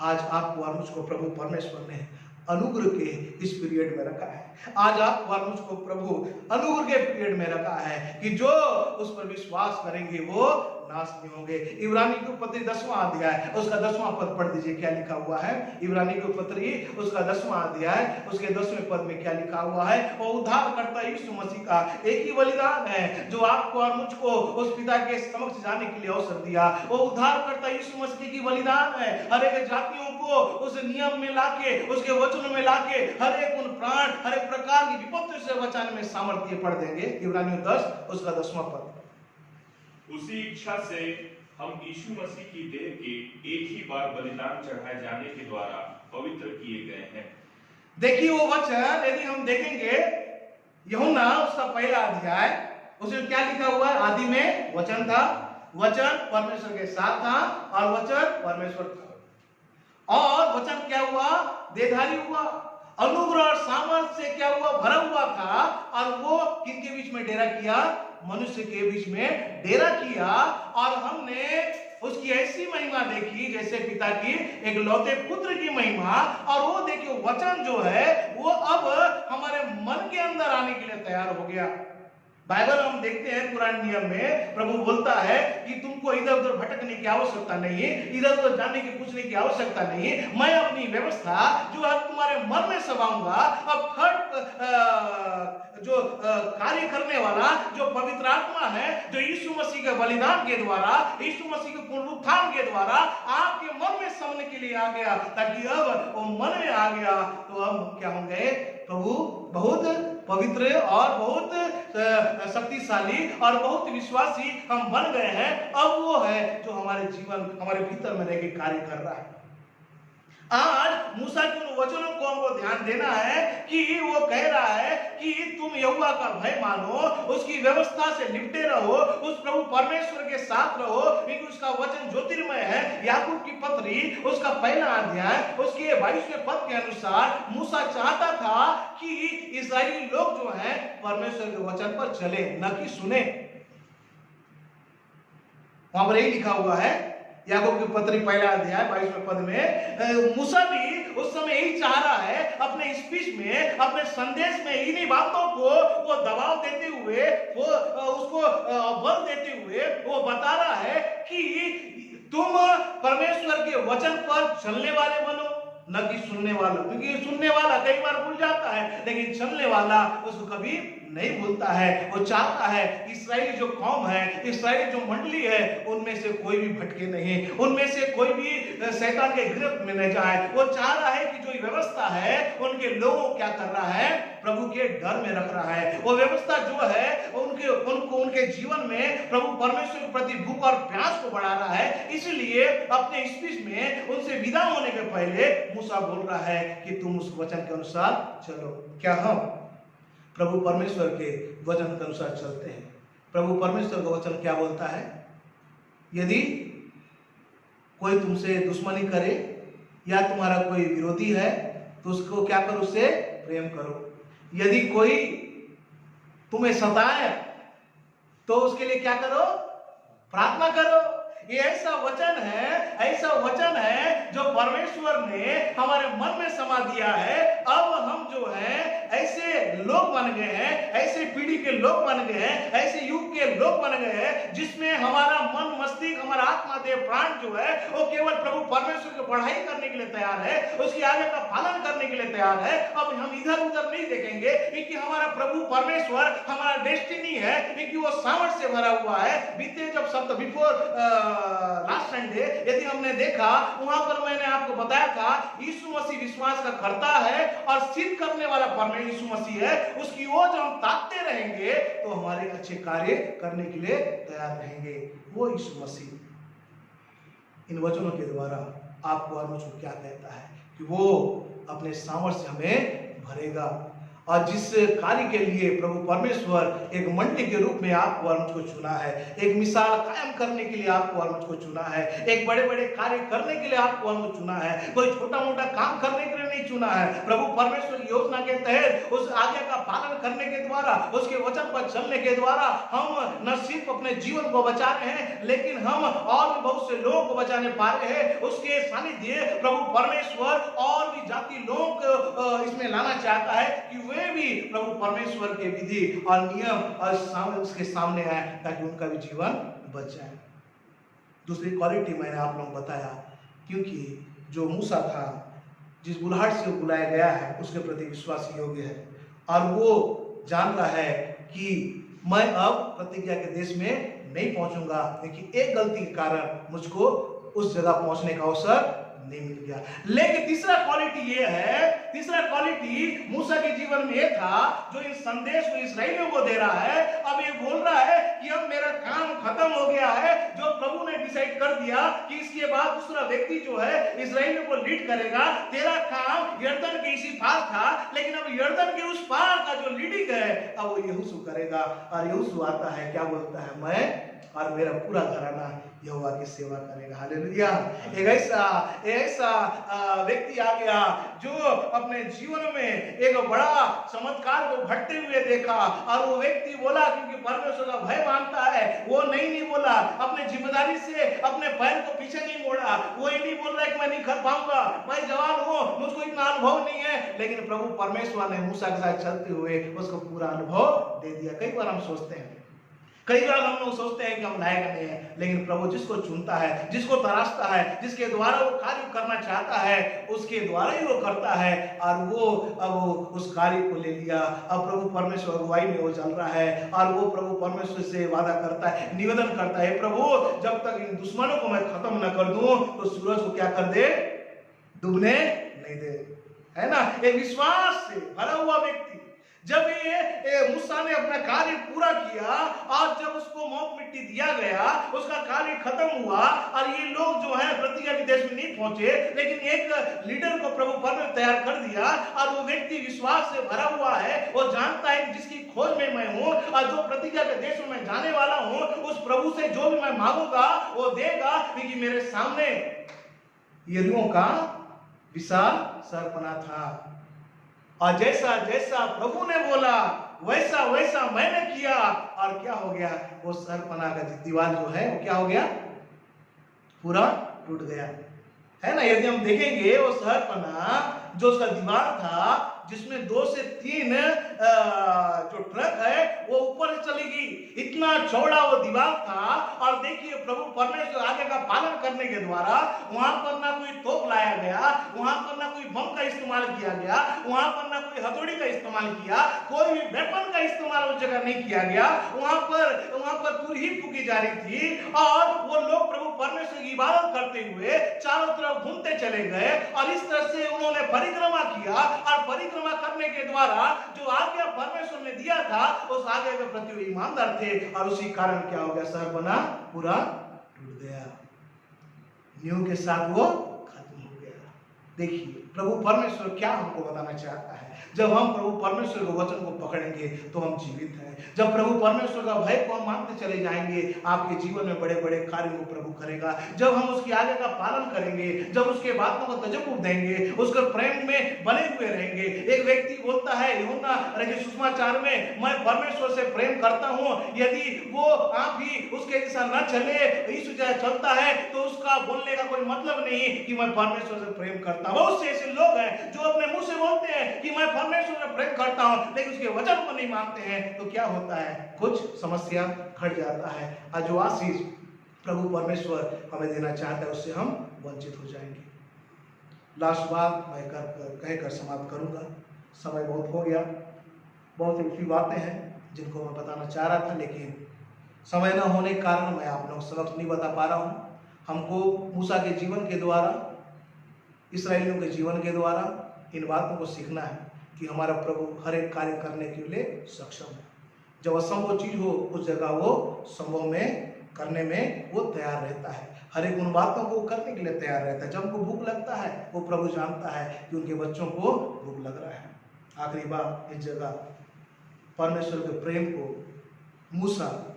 आज आपको और मुझको प्रभु परमेश्वर ने अनुग्रह के इस पीरियड में रखा है। आज आपको और मुझको प्रभु अनुग्रह के पीरियड में रखा है कि जो उस पर विश्वास करेंगे वो नाश नहीं होंगे। इब्रानी की पत्री 10वां अध्याय उसका 10वां पद पढ़ दीजिए, क्या लिखा हुआ है। इब्रानी की पत्री उसका 10वां अध्याय उसके 10वें पद में क्या लिखा हुआ है। वो उद्धारकर्ता यीशु मसीह का एक ही बलिदान है जो आपको और मुझको उस पिता के समक्ष जाने के लिए अवसर दिया। वो उद्धारकर्ता यीशु मसीह की बलिदान है हर एक जातियों को उस नियम में लाके, उसके वचन में लाके हर एक उन प्राण, हर एक प्रकार की विपत्ति से बचाने में सामर्थ्य पढ़ देंगे। इब्रानियों 10 उसका 10वां पद। उसी इच्छा से हम यीशु मसीह की देह के एक ही बार बलिदान चढ़ाए जाने के द्वारा पवित्र किए गए हैं। देखिए वो वचन यदि हम देखेंगे यूहन्ना उसका पहला अध्याय, उसमें क्या लिखा हुआ है। आदि में वचन था, वचन परमेश्वर के साथ था और वचन परमेश्वर था। और वचन क्या हुआ, देहधारी हुआ, अनुग्रह और सामर्थ्य से क्या हुआ, भरा हुआ था। और वो किनके बीच में डेरा किया, मनुष्य के बीच में डेरा किया। और हमने उसकी ऐसी महिमा देखी जैसे पिता की एक लौते पुत्र की महिमा। और वो देखिए वचन जो है वो अब हमारे मन के अंदर आने के लिए तैयार हो गया। बाइबल हम देखते हैं पुराने नियम में प्रभु बोलता है कि तुमको इधर उधर भटकने की आवश्यकता नहीं, इधर उधर जाने की पूछने की आवश्यकता नहीं। मैं अपनी व्यवस्था जो है तुम्हारे मन में समाऊंगा। अब थर्ड जो कार्य करने वाला जो पवित्र आत्मा है, जो यीशु मसीह के बलिदान के द्वारा, यीशु मसीह के पुनरुत्थान के द्वारा आपके मन में समने के लिए आ गया। ताकि अब वो मन में आ गया तो अब क्या होंगे, प्रभु बहुत पवित्र और बहुत शक्तिशाली और बहुत विश्वासी हम बन गए हैं। अब वो है जो हमारे जीवन, हमारे भीतर में रह के कार्य कर रहा है। आज मूसा के उन वचनों को हमको ध्यान देना है कि वो कह रहा है कि तुम यहोवा का भय मानो, उसकी व्यवस्था से निपटे रहो, उस प्रभु परमेश्वर के साथ रहो, क्योंकि उसका वचन ज्योतिर्मय है। याकूब की पत्री उसका पहला अध्याय उसके 22वें पद के अनुसार मूसा चाहता था कि इस्राएली लोग जो हैं परमेश्वर के वचन पर चले, न कि सुने। वहां पर यही लिखा हुआ है याकूब की पत्री पहला अध्याय 22वें पद में। मूसा भी उस समय यही चाह रहा है अपने स्पीच में, अपने संदेश में इन्हीं बातों को वो दबाव देते हुए, वो उसको बल देते हुए वो बता रहा है कि तुम परमेश्वर के वचन पर चलने वाले बनो, न कि सुनने वाला। क्योंकि सुनने वाला कई बार भूल जाता है, लेकिन चलने वाला उसको कभी नहीं भूलता है। वो चाहता है इस्राएली जो कौम है, इस्राएली जो मंडली है, उनमें से कोई भी भटके नहीं, उनमें से कोई भी शैतान के गिरफ्त में न जाए। वो चाह रहा है कि जो व्यवस्था है उनके लोगों क्या कर रहा है, प्रभु के डर में रख रहा है। वो व्यवस्था जो है उनको उनके जीवन में प्रभु परमेश्वर के प्रति भूख और प्यास को बढ़ा रहा है। इसलिए अपने स्पीच में उनसे विदा होने के पहले मूसा बोल रहा है कि तुम उस वचन के अनुसार चलो। क्या हम प्रभु परमेश्वर के वचन के अनुसार चलते हैं? प्रभु परमेश्वर का वचन क्या बोलता है? यदि कोई तुमसे दुश्मनी करे या तुम्हारा कोई विरोधी है तो उसको क्या करो, उससे प्रेम करो। यदि कोई तुम्हें सताए तो उसके लिए क्या करो, प्रार्थना करो। ये ऐसा वचन है जो परमेश्वर ने हमारे मन में समा दिया है। अब हम जो है ऐसे लोग बन गए हैं, ऐसे पीढ़ी के लोग बन गए हैं, ऐसे युग के लोग बन गए हैं जिसमें हमारा मन, मस्तिष्क, हमारा आत्मा, देह, प्राण जो है वो केवल प्रभु परमेश्वर की पढ़ाई करने के लिए तैयार है, उसकी आज्ञा का पालन करने के लिए तैयार है। अब हम इधर उधर नहीं देखेंगे, क्योंकि हमारा प्रभु परमेश्वर हमारा डेस्टिनी है, क्योंकि वो सामर्थ्य से भरा हुआ है। बीते जब सप्ताह बिफोर लास्ट संडे यदि हमने देखा, वहां पर मैंने आपको बताया था यीशु मसीह विश्वास का करता है और सिद्ध करने वाला परमेश्वर यीशु मसीह है। उसकी ओर जब हम ताकते रहेंगे तो हमारे अच्छे कार्य करने के लिए तैयार रहेंगे। वो यीशु मसीह इन वचनों के द्वारा आपको और मुझको क्या कहता है कि वो अपने सामर्थ्य से हमें भरेगा। और जिस कार्य के लिए प्रभु परमेश्वर एक मंडली के रूप में आपको और मुझको चुना है, एक मिसाल कायम करने के लिए आपको और मुझको चुना है, एक बड़े बड़े कार्य करने के लिए आपको और मुझको चुना है, कोई छोटा मोटा काम करने के लिए नहीं चुना है। प्रभु परमेश्वर की योजना के तहत उस आज्ञा का पालन करने के द्वारा, उसके वचन पर चलने के द्वारा हम न सिर्फ अपने जीवन को बचा रहे हैं, लेकिन हम और भी बहुत से लोगों को बचाने पा रहे हैं। उसके सानिध्य प्रभु परमेश्वर और भी जाति लोग इसमें लाना चाहता है कि वे भी प्रभु परमेश्वर के विधि और नियम और उसके सामने आए, ताकि उनका भी जीवन बच जाए। दूसरी क्वालिटी मैंने आप लोगों को बताया, क्योंकि जो मूसा था, जिस बुलाहट से वो बुलाया गया है, उसके प्रति विश्वास योग्य है और वो जान रहा है कि मैं अब प्रतिज्ञा के देश में नहीं पहुंचूंगा, क्योंकि एक गलती के कारण मुझको उस जगह पहुंचने का अवसर नहीं मिल गया। लेकिन तीसरा क्वालिटी मूसा के जीवन में ये था, जो इस संदेश को इस्राएलियों को दे रहा है। अब ये बोल रहा है कि अब मेरा काम खत्म हो गया है, जो प्रभु ने डिसाइड कर दिया कि इसके बाद दूसरा व्यक्ति जो है इस्राएलियों को लीड करेगा। तेरा काम यर्दन के इसी पार था, लेकिन अब यर्दन के उस पार का जो लीडिंग है अब वो यहोशू करेगा। और यहोशू आता है, क्या बोलता है, मैं और मेरा पूरा घराना यहोवा की सेवा करेगा। हालेलुया। एक ऐसा व्यक्ति आ गया जो अपने जीवन में एक बड़ा चमत्कार को घटते हुए देखा, और वो व्यक्ति बोला, क्योंकि परमेश्वर का भय मानता है, वो नहीं बोला, अपने जिम्मेदारी से अपने पैर को पीछे नहीं मोड़ा। वो ये नहीं बोल रहा है कि मैं नहीं कर पाऊंगा, मैं जवान हूं, मुझको इतना अनुभव नहीं है। लेकिन प्रभु परमेश्वर ने मूसा के साथ चलते हुए उसको पूरा अनुभव दे दिया। कई बार हम सोचते हैं, कई बार हम लोग सोचते हैं कि हम लायक नहीं है, लेकिन प्रभु जिसको चुनता है, जिसको तराशता है, जिसके द्वारा वो कार्य करना चाहता है, उसके द्वारा ही वो करता है। और वो अब उस कार्य को ले लिया। अब प्रभु परमेश्वर अगुवाई में वो चल रहा है, और वो प्रभु परमेश्वर से वादा करता है, निवेदन करता है, प्रभु जब तक इन दुश्मनों को मैं खत्म न कर दूं तो सूरज को क्या कर दे, डूबने नहीं दे। है ना, एक विश्वास से भरा हुआ व्यक्ति। जब ये मूसा ने अपना कार्य पूरा किया और जब उसको मौत मिट्टी दिया गया, उसका कार्य खत्म हुआ, और ये लोग जो है प्रतिज्ञा के देश में नहीं पहुंचे, लेकिन एक लीडर को प्रभु परमेश्वर तैयार कर दिया। और वो व्यक्ति विश्वास से भरा हुआ है, वो जानता है कि जिसकी खोज में मैं हूं और जो प्रतिज्ञा के देश में मैं जाने वाला हूं, उस प्रभु से जो भी मैं मांगूंगा वो देगा, क्योंकि मेरे सामने यरीहो का विशाल सरपना था। और जैसा जैसा प्रभु ने बोला वैसा वैसा मैंने किया, और क्या हो गया, वो सरपना का दीवार जो है वो क्या हो गया, पूरा टूट गया। है ना, यदि हम देखेंगे वो सरपना जो उसका दीवार था, जिसमें 2 से 3 जो ट्रक है वो ऊपर चली गई, इतना चौड़ा वो दीवार था। और देखिए प्रभु परमेश्वर आगे का पालन करने के द्वारा वहां पर ना कोई तोप लाया गया, वहां पर ना कोई बम का इस्तेमाल किया गया, वहां पर ना कोई हथौड़ी का इस्तेमाल किया, कोई भी वेपन का इस्तेमाल उस जगह नहीं किया गया। वहां पर तुर ही फूकी जा रही थी, और वो लोग प्रभु परमेश्वर की इबादत करते हुए चारों तरफ घूमते चले गए। और इस तरह से उन्होंने परिक्रमा किया, और परिक्रमा करने के द्वारा जो आज्ञा परमेश्वर ने दिया था, उस आज्ञा के प्रति वो ईमानदार थे। और उसी कारण क्या हो गया, शहर बना पूरा टूट गया, नींव के साथ वो खत्म हो गया। देखिए प्रभु परमेश्वर क्या हमको बताना चाहता है। जब हम प्रभु परमेश्वर के वचन को पकड़ेंगे तो हम जीवित हैं। जब प्रभु परमेश्वर का भय को हम मानते चले जाएंगे, आपके जीवन में बड़े बड़े कार्यों को प्रभु करेगा। जब हम उसकी आज्ञा का पालन करेंगे, जब उसके बातों को तजब्बुत देंगे, उसके प्रेम में बने हुए रहेंगे। एक व्यक्ति बोलता है यूहन्ना रचित सुसमाचार में, मैं परमेश्वर से प्रेम करता हूं, यदि वो आप ही उसके जैसा न चले, यीशु जैसा चलता है, तो उसका बोलने का कोई मतलब नहीं कि मैं परमेश्वर से प्रेम करता हूं। बहुत से ऐसे लोग हैं जो अपने मुंह से बोलते हैं कि मैं परमेश्वर से प्रेम करता हूं, लेकिन उसके वचन को नहीं मानते हैं। तो क्या होता है, कुछ समस्या घट जाता है, और जो आशीष प्रभु परमेश्वर हमें देना चाहता है उससे हम वंचित हो जाएंगे। लास्ट बात मैं कहकर समाप्त करूंगा, समय बहुत हो गया। बहुत ऐसी बातें हैं जिनको मैं बताना चाह रहा था, लेकिन समय न होने के कारण मैं आप लोगों को सबक नहीं बता पा रहा हूँ। हमको मूसा के जीवन के द्वारा, इस्राएलियों के जीवन के द्वारा इन बातों को सीखना है कि हमारा प्रभु हर एक कार्य करने के लिए सक्षम है। जब असंभव चीज हो उस जगह वो संभव में करने में वो तैयार रहता है। हर एक उन बातों को करने के लिए तैयार रहता है। जब उनको भूख लगता है, वो प्रभु जानता है कि उनके बच्चों को भूख लग रहा है। आखिरी बात, इस जगह परमेश्वर के प्रेम को मूसा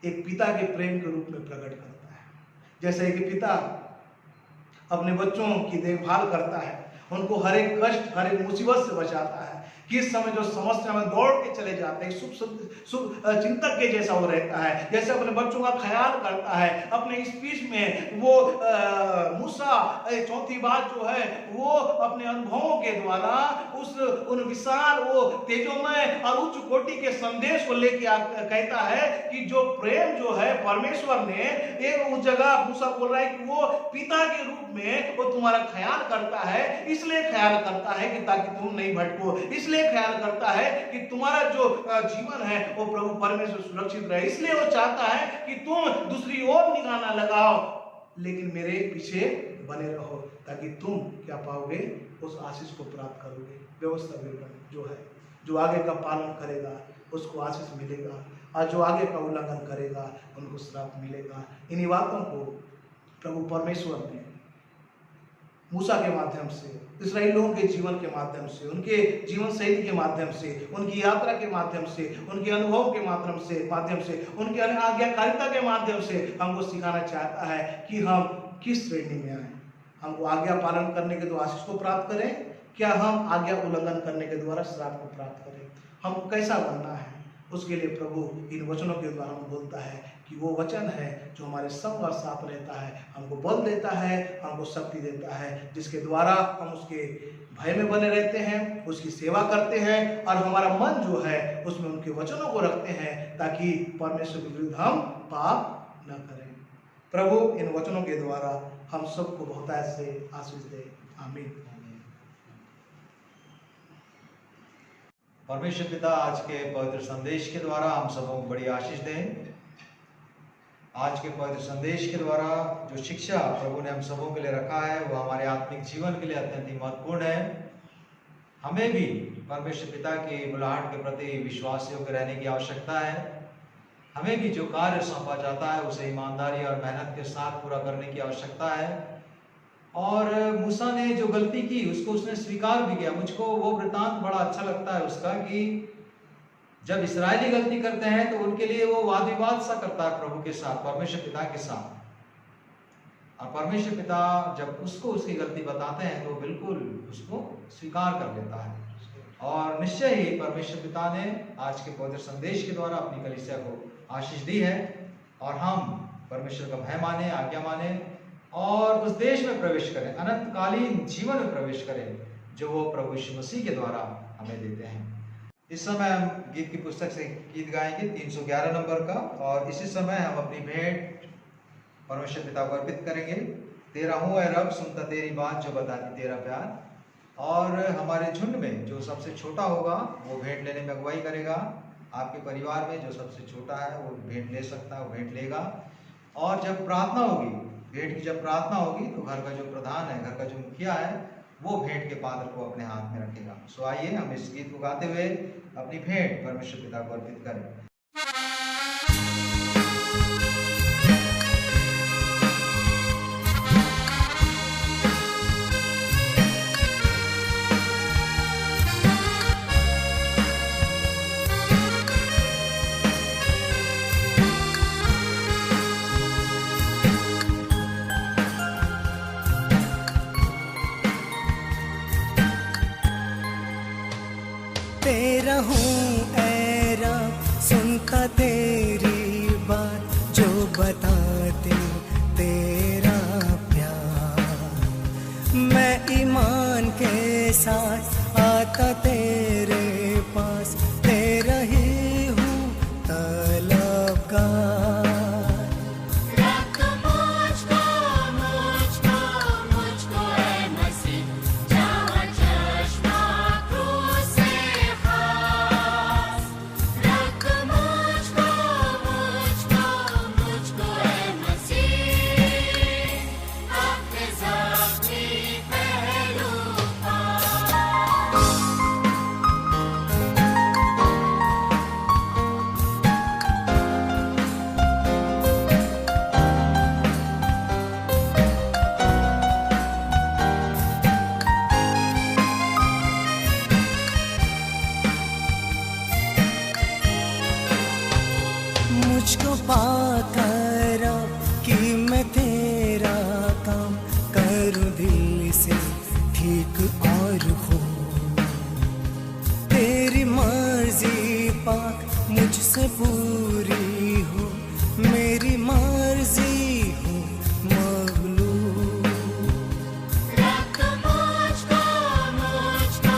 एक पिता के प्रेम के रूप में प्रकट करता है। जैसे एक पिता अपने बच्चों की देखभाल करता है, उनको हर एक कष्ट, हर एक मुसीबत से बचाता है, किस समय जो समस्या में दौड़ के चले जाते हैं, शुभ चिंतक के जैसा वो रहता है, जैसे अपने बच्चों का ख्याल करता है। अपने स्पीच में वो मूसा चौथी बात जो है वो अपने अनुभवों के द्वारा उन विशाल वो तेजोमय और उच्च कोटि के संदेश को लेके कहता है कि जो प्रेम जो है परमेश्वर ने एक उस जगह मूसा बोल रहा है कि वो पिता के रूप में वो तुम्हारा ख्याल करता है, इसलिए ख्याल करता है कि ताकि तुम नहीं भटको, इसलिए ख्याल करता है कि तुम्हारा जो जीवन है वो प्रभु परमेश्वर सुरक्षित रहे, इसलिए वो चाहता है कि तुम दूसरी ओर निगाह ना लगाओ लेकिन मेरे पीछे बने रहो, ताकि तुम क्या पाओगे, उस आशीष को प्राप्त करोगे। व्यवस्था विवरण जो है, जो आगे का पालन करेगा उसको आशीष मिलेगा, और जो आगे का उल्लंघन करेगा उनको श्राप मिलेगा। इन्हीं बातों को प्रभु परमेश्वर ने मूसा के माध्यम से, इस्राएल लोगों के जीवन के माध्यम से, उनके जीवन शैली के माध्यम से, उनकी यात्रा के माध्यम से, उनके अनुभव के माध्यम से, उनके आज्ञाकारिता के माध्यम से हमको सिखाना चाहता है कि हम किस श्रेणी में आए। हमको आज्ञा पालन करने के द्वारा आशीष को प्राप्त करें, क्या हम आज्ञा उल्लंघन करने के द्वारा श्राप को प्राप्त करें। हम कैसा बनना है, उसके लिए प्रभु इन वचनों के द्वारा हम बोलता है कि वो वचन है जो हमारे संग और साथ रहता है, हमको बल देता है, हमको शक्ति देता है, जिसके द्वारा हम उसके भय में बने रहते हैं, उसकी सेवा करते हैं, और हमारा मन जो है उसमें उनके वचनों को रखते हैं, ताकि परमेश्वर के विरुद्ध हम पाप न करें। प्रभु इन वचनों के द्वारा हम सबको बहुतायत से आशीष दे। आमीन। परमेश्वर पिता आज के पवित्र संदेश के द्वारा हम सबों को बड़ी आशीष दें। आज के पवित्र संदेश के द्वारा जो शिक्षा प्रभु ने हम सबों के लिए रखा है वो हमारे आत्मिक जीवन के लिए अत्यंत ही महत्वपूर्ण है। हमें भी परमेश्वर पिता की बुलाहट के प्रति विश्वासी होकर रहने की आवश्यकता है। हमें भी जो कार्य सौंपा जाता है उसे ईमानदारी और मेहनत के साथ पूरा करने की आवश्यकता है। और मूसा ने जो गलती की उसको उसने स्वीकार भी किया। मुझको वो वृतांत बड़ा अच्छा लगता है उसका, कि जब इस्राएली गलती करते हैं तो उनके लिए वो वाद विवाद सा करता है प्रभु के साथ, परमेश्वर पिता के साथ। और परमेश्वर पिता जब उसको उसकी गलती बताते हैं तो बिल्कुल उसको स्वीकार कर लेता है। और निश्चय ही परमेश्वर पिता ने आज के पवित्र संदेश के द्वारा अपनी कलीसिया को आशीष दी है, और हम परमेश्वर का भय माने, आज्ञा माने, और उस देश में प्रवेश करें, अनंतकालीन जीवन में प्रवेश करें जो वो प्रभु यीशु मसीह के द्वारा हमें देते हैं। इस समय हम गीत की पुस्तक से गीत गाएंगे 311 नंबर का, और इसी समय हम अपनी भेंट परमेश्वर पिता को अर्पित करेंगे। तेरा हूँ ऐ रब, सुनता तेरी बात, जो बताती तेरा प्यार। और हमारे झुंड में जो सबसे छोटा होगा वो भेंट लेने में अगुवाई करेगा। आपके परिवार में जो सबसे छोटा है वो भेंट ले सकता है, वो भेंट लेगा। और जब प्रार्थना होगी, भेंट की जब प्रार्थना होगी, तो घर का जो प्रधान है, घर का जो मुखिया है, वो भेंट के पात्र को अपने हाथ में रखेगा। सो आइए हम इस गीत को गाते हुए अपनी भेंट परमेश्वर पिता को अर्पित करें। तेरा हूँ ऐ रब, सुनता तेरी बात, जो बताते तेरा प्यार। मैं ईमान के साथ आता तेरे पास, तेरा ही हूँ तलबगार। मुझको पाकर कि मैं तेरा काम करूं दिल से ठीक और हो। मुझसे पूरी हो, मेरी मर्जी हो मगलूब। रख मुझको मुझको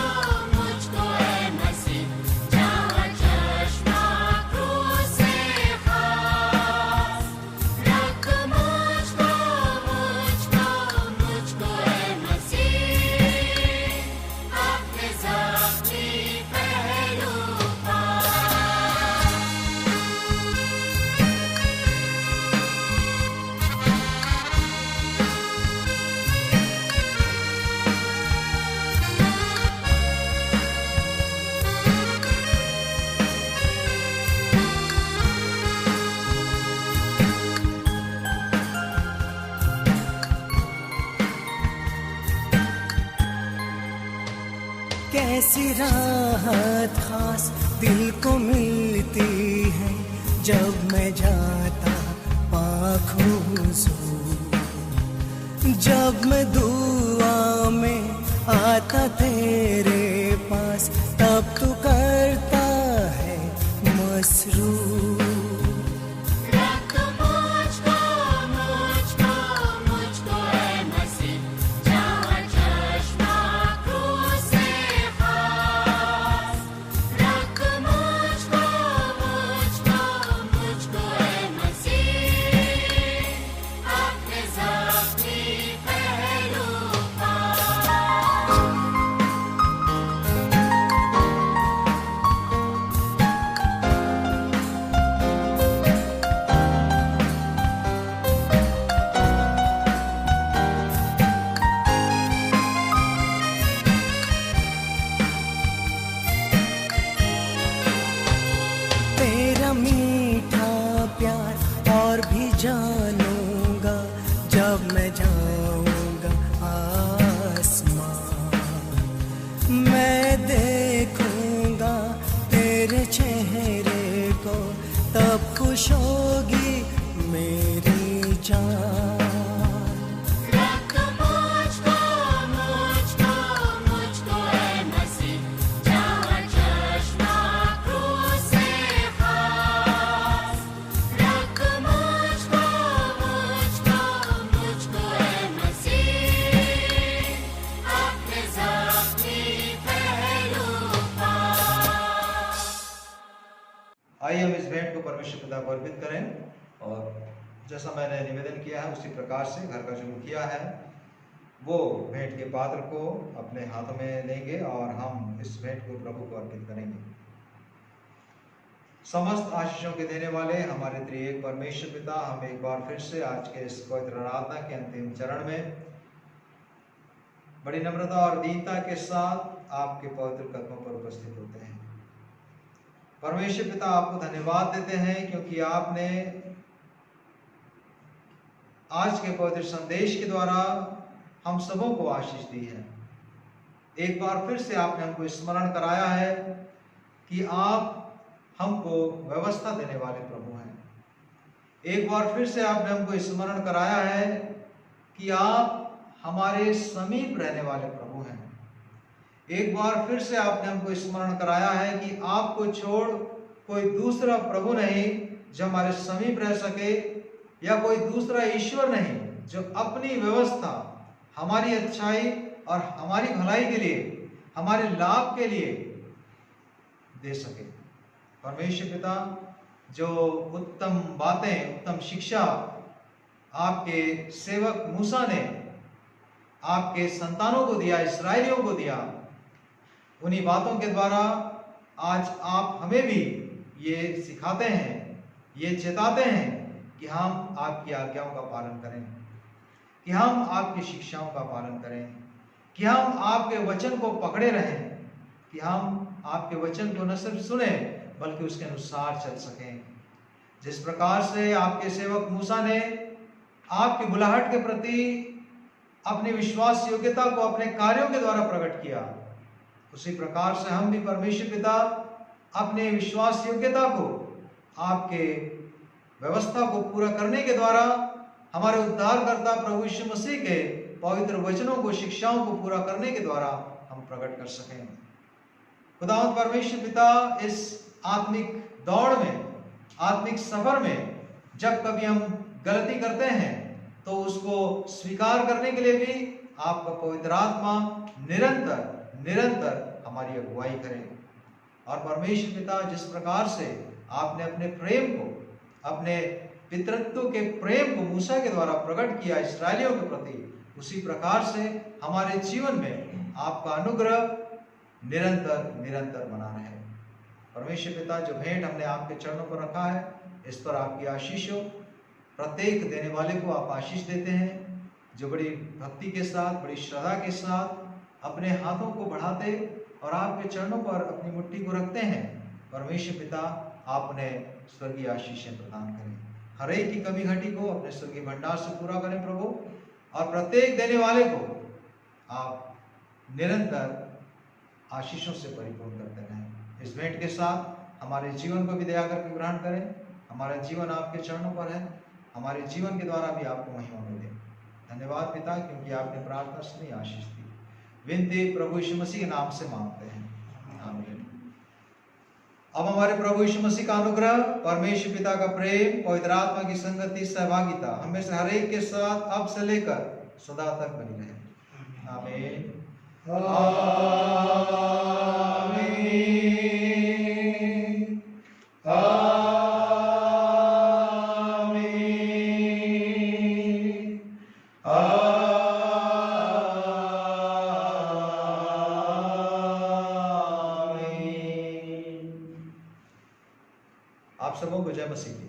मुझको ऐ मसीह, जहाँ चश्मा क्रूस से खास। रख मुझको मुझको मुझको ऐ मसीह, अपने ज़ख्मी पहलू पास। कैसी राहत खास दिल को मिलती है, जब मैं जाता पाक हुजूर। जब मैं दुआ में आता तेरे पास, तब तू करता है मसरूर। रख मुझको मुझको मुझको ऐ मसीह, जहाँ चश्मा क्रूस से खास। रख मुझको मुझको मुझको ऐ मसीह, अपने ज़ख्मी पहलू पास। तेरा मीठा प्यार और भी जानूंगा, जब मैं जाऊंगा आसमान। मैं देखूंगा तेरे चेहरे को, तब खुश होगी मेरी जान। रख मुझको मुझको मुझको ऐ मसीह, जहाँ चश्मा क्रूस से खास। रख मुझको मुझको मुझको ऐ मसीह, अपने ज़ख्मी पहलू पास। आइए हम इस भेंट को परमेश्वर पिता को अर्पित करें, और जैसा मैंने निवेदन किया है उसी प्रकार से घर का जो मुखिया है वो भेंट के पात्र को अपने हाथों में लेंगे और हम इस भेंट को प्रभु को अर्पित करेंगे। समस्त आशीषों के देने वाले हमारे त्रिएक परमेश्वर पिता, हम एक बार फिर से आज के इस पवित्र आराधना के अंतिम चरण में बड़ी नम्रता और दीनता के साथ आपके पवित्र कदमों पर उपस्थित होते हैं। परमेश्वर पिता, आपको धन्यवाद देते हैं क्योंकि आपने आज के पवित्र संदेश के द्वारा हम सबों को आशीष दी है। एक बार फिर से आपने हमको स्मरण कराया है कि आप हमको व्यवस्था देने वाले प्रभु हैं। एक बार फिर से आपने हमको स्मरण कराया है कि आप हमारे समीप रहने वाले प्रभु हैं। एक बार फिर से आपने हमको स्मरण कराया है कि आपको छोड़ कोई दूसरा प्रभु नहीं जो हमारे समीप रह सके, या कोई दूसरा ईश्वर नहीं जो अपनी व्यवस्था हमारी अच्छाई और हमारी भलाई के लिए, हमारे लाभ के लिए दे सके। परमेश्वर पिता, जो उत्तम बातें, उत्तम शिक्षा आपके सेवक मूसा ने आपके संतानों को दिया, इस्राएलियों को दिया, उन्हीं बातों के द्वारा आज आप हमें भी ये सिखाते हैं, ये चेताते हैं कि हम आपकी आज्ञाओं का पालन करें, कि हम आपकी शिक्षाओं का पालन करें, कि हम आपके वचन को पकड़े रहें, कि हम आपके वचन को न सिर्फ सुने बल्कि उसके अनुसार चल सकें। जिस प्रकार से आपके सेवक मूसा ने आपकी बुलाहट के प्रति अपनी विश्वास योग्यता को अपने कार्यों के द्वारा प्रकट किया, उसी प्रकार से हम भी परमेश्वर पिता अपने विश्वास योग्यता को आपके व्यवस्था को पूरा करने के द्वारा हमारे उद्धारकर्ता प्रभु यीशु मसीह के पवित्र वचनों को, शिक्षाओं को पूरा करने के द्वारा हम प्रकट कर सकें। खुदावंद परमेश्वर पिता, इस आत्मिक दौड़ में, आत्मिक सफर में जब कभी हम गलती करते हैं तो उसको स्वीकार करने के लिए भी आपका पवित्र आत्मा निरंतर हमारी अगुवाई करे। और परमेश्वर पिता, जिस प्रकार से आपने अपने प्रेम को, अपने पितृत्व के प्रेम को मूसा के द्वारा प्रकट किया इस्राएलियों के प्रति, उसी प्रकार से हमारे जीवन में आपका अनुग्रह निरंतर बना रहे। परमेश्वर पिता, जो भेंट हमने आपके चरणों पर रखा है, इस पर आपकी आशीष हो। प्रत्येक देने वाले को आप आशीष देते हैं, जो बड़ी भक्ति के साथ, बड़ी श्रद्धा के साथ अपने हाथों को बढ़ाते और आपके चरणों पर अपनी मुट्ठी को रखते हैं। परमेश्वर पिता, आप उन्हें स्वर्गीय आशीषें प्रदान करें। हर एक की कमी घटी को अपने स्वर्गीय भंडार से पूरा करें प्रभु, और प्रत्येक देने वाले को आप निरंतर आशीषों से परिपूर्ण करते रहें। इस भेंट के साथ हमारे जीवन को भी दया करके ग्रहण करें। हमारा जीवन आपके चरणों पर है, हमारे जीवन के द्वारा भी आपको महिमा मिले। धन्यवाद पिता, क्योंकि आपने प्रार्थना सुनी, आशीष दी। विनती प्रभु यीशु मसीह के नाम से मांगते हैं, आमीन। अब हमारे प्रभु यीशु मसीह का अनुग्रह, परमेश्वर पिता का प्रेम, पवित्र आत्मा की संगति, सहभागिता हमें से हर एक के साथ अब से लेकर सदा तक बनी रहे। आमीन। आप सबों को जय मसीह की।